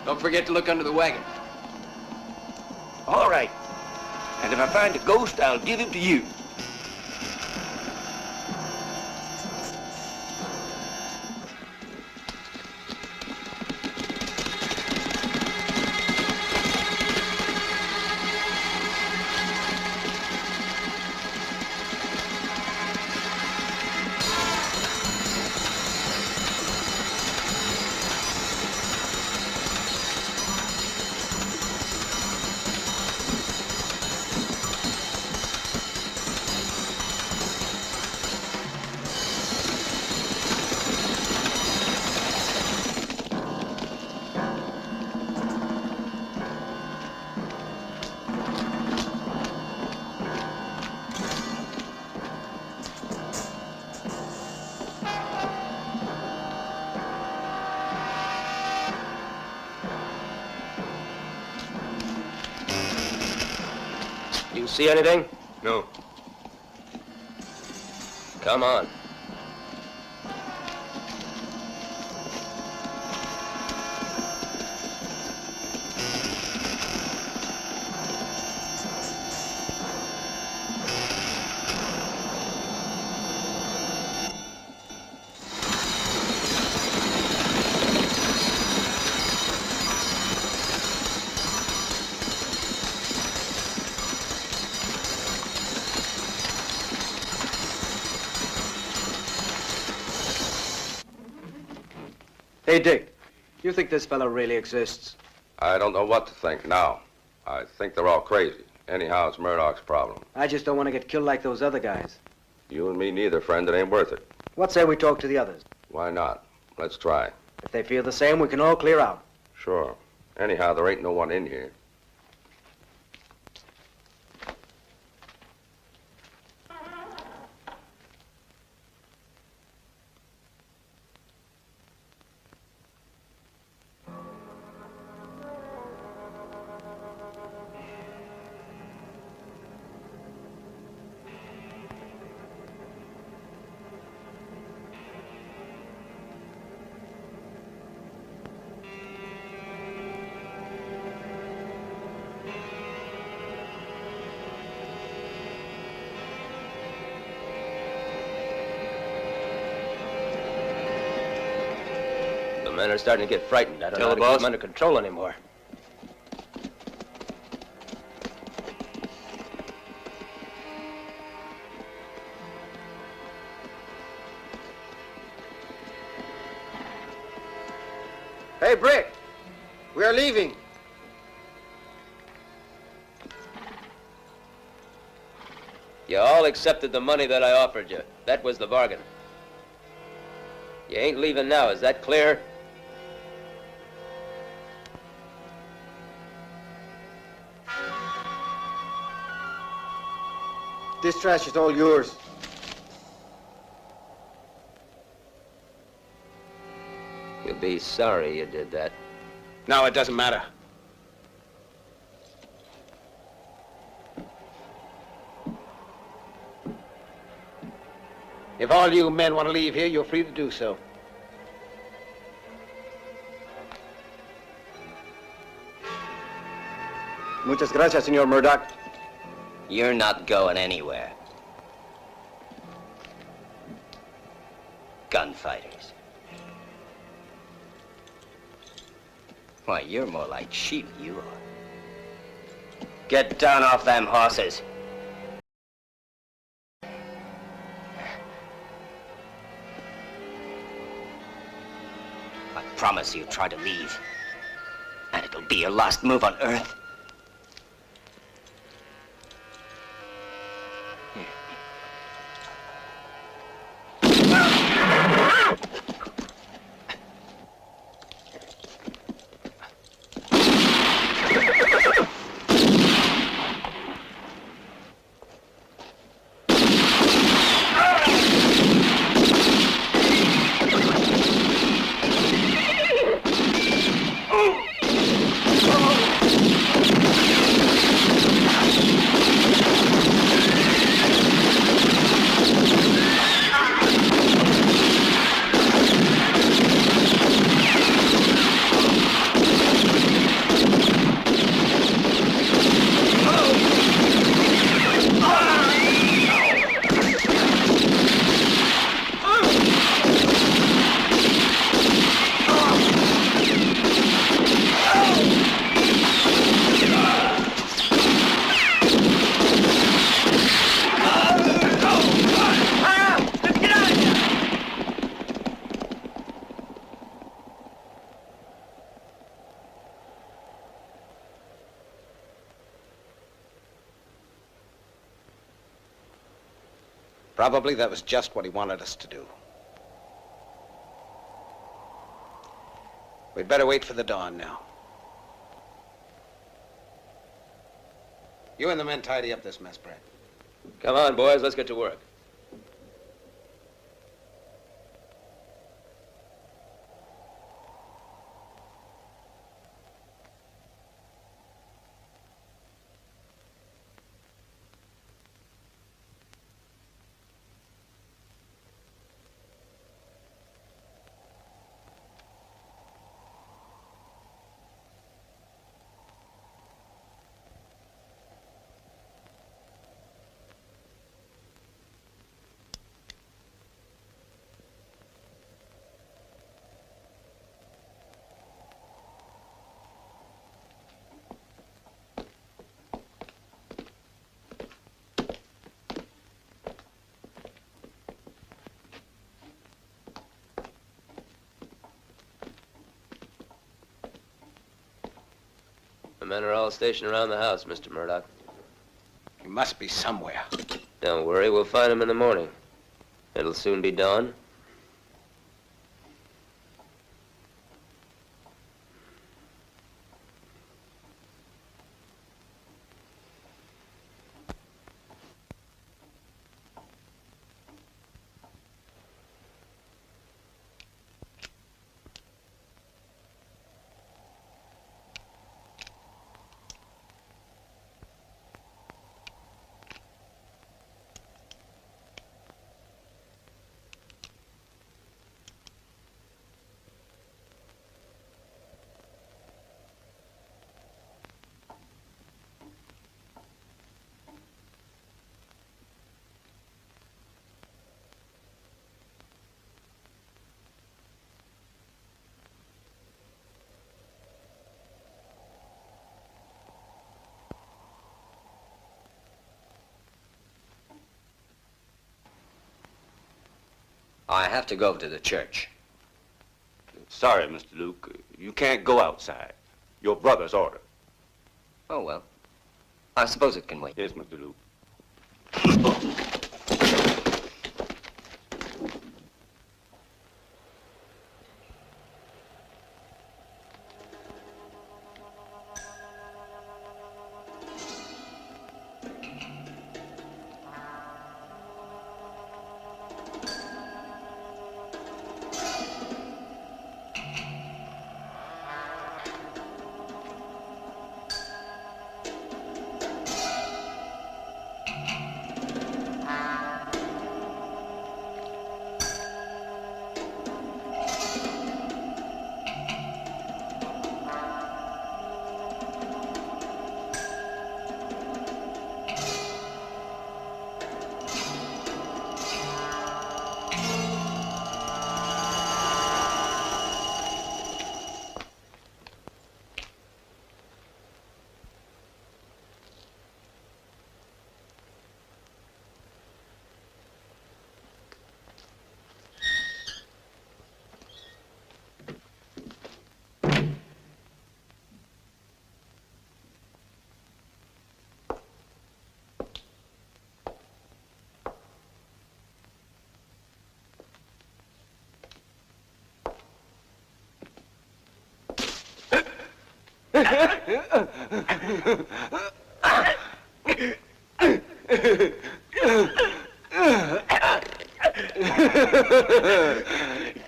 Don't forget to look under the wagon. All right. And if I find a ghost, I'll give him to you. You see anything? No. Come on. Hey, Dick, you think this fellow really exists? I don't know what to think now. I think they're all crazy. Anyhow, it's Murdoch's problem. I just don't want to get killed like those other guys. You and me neither, friend. It ain't worth it. What say we talk to the others? Why not? Let's try. If they feel the same, we can all clear out. Sure. Anyhow, there ain't no one in here. The men are starting to get frightened. I don't know Tell how the to keep boss. them under control anymore. Hey, Brick, we are leaving. You all accepted the money that I offered you. That was the bargain. You ain't leaving now, is that clear? This trash is all yours. You'll be sorry you did that. No, it doesn't matter. If all you men want to leave here, you're free to do so. Muchas gracias, Senor Murdoch. You're not going anywhere. Gunfighters. Why, you're more like sheep, you are. Get down off them horses. I promise you try to leave, and it'll be your last move on Earth. Probably that was just what he wanted us to do. We'd better wait for the dawn now. You and the men tidy up this mess, Brad. Come on, boys, let's get to work. men are all stationed around the house, Mr. Murdoch. He must be somewhere. Don't worry, we'll find him in the morning. It'll soon be dawn. I have to go to the church. Sorry, Mr. Luke. You can't go outside. Your brother's order. Oh, well. I suppose it can wait. Yes, Mr. Luke.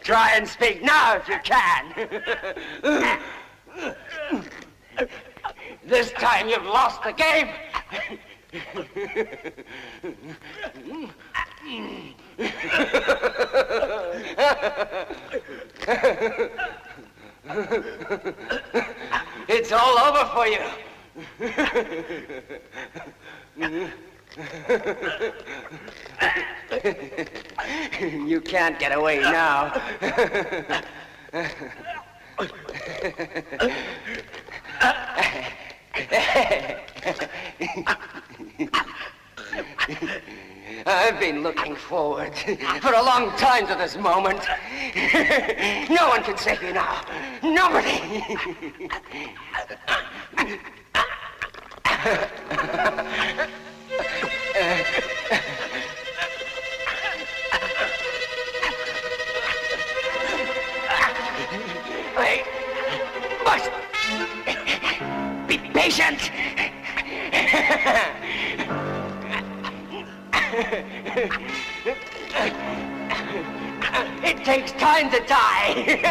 Try and speak now if you can. This time you've lost the game. It's all over for you. You can't get away now. I've been looking forward for a long time to this moment. No one can save you now. Nobody. I must be patient. It takes time to die.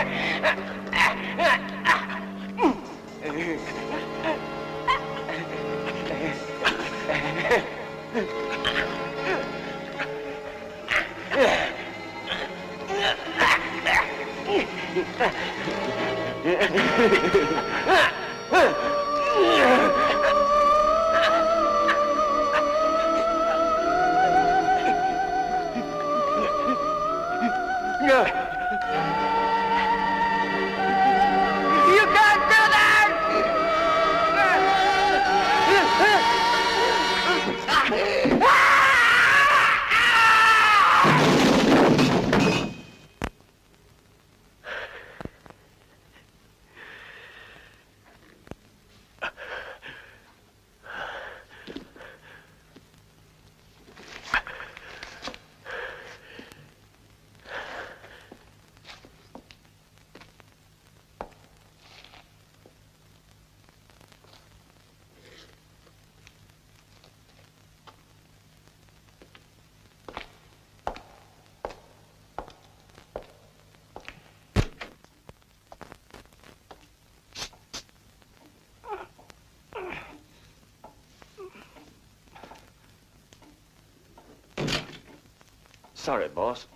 Sorry, boss.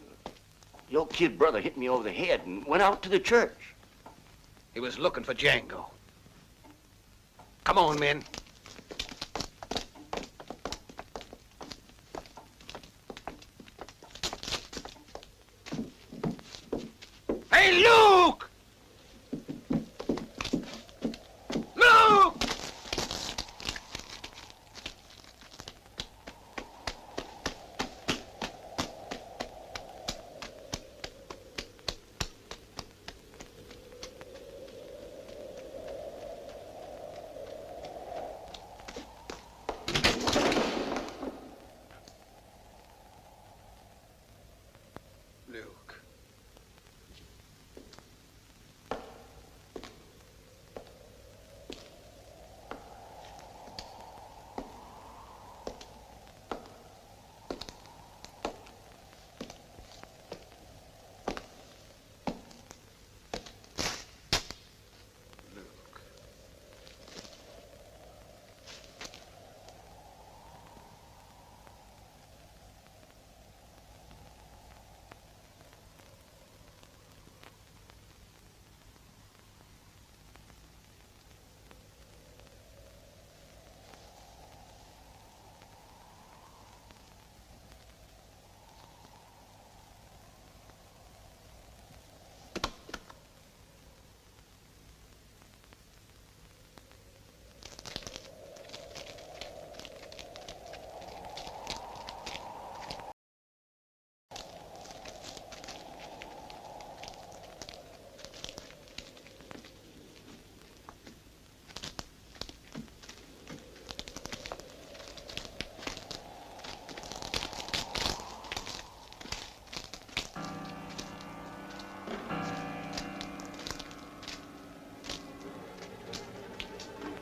Your kid brother hit me over the head and went out to the church. He was looking for Django. Come on, men. Hey, Luke! Luke!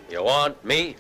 You want me?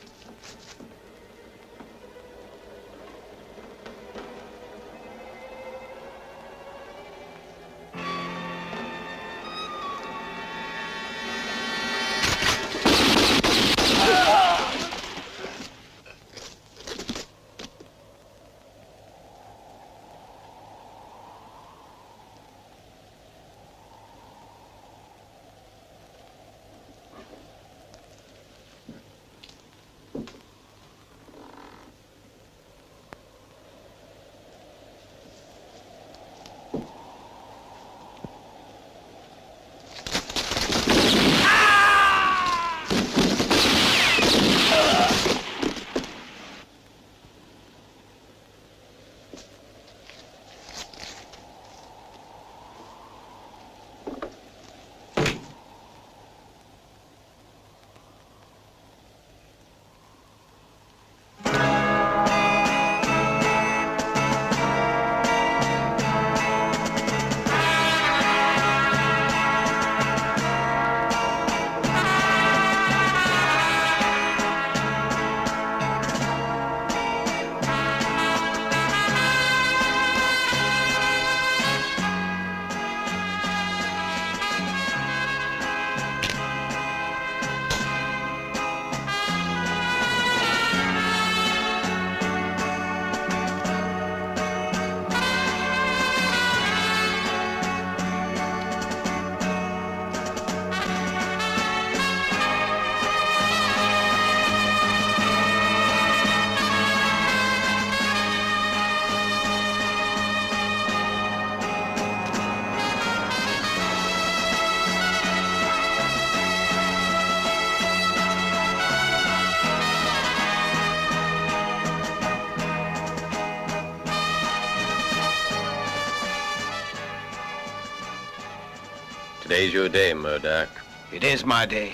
Today's your day, Murdoch. It is my day.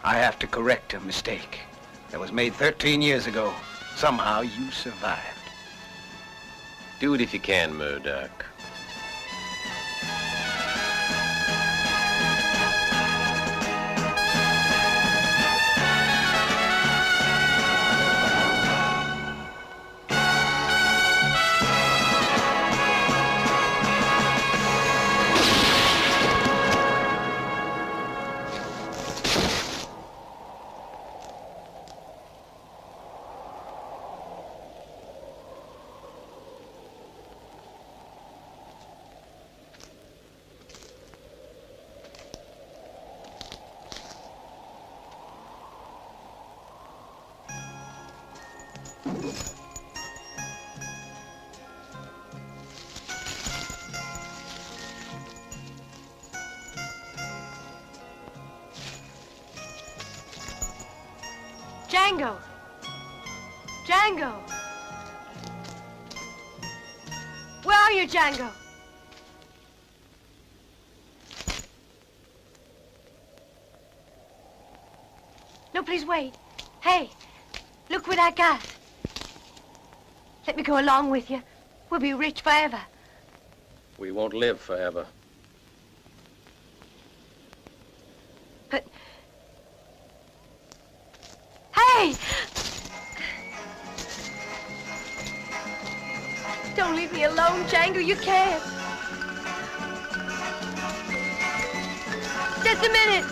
I have to correct a mistake that was made 13 years ago. Somehow you survived. Do it if you can, Murdoch. Django! Django! Where are you, Django? No, please wait. Hey, look what I got. Let me go along with you. We'll be rich forever. We won't live forever. But... Hey! Don't leave me alone, Django. You can't. Just a minute.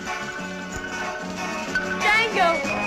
Django!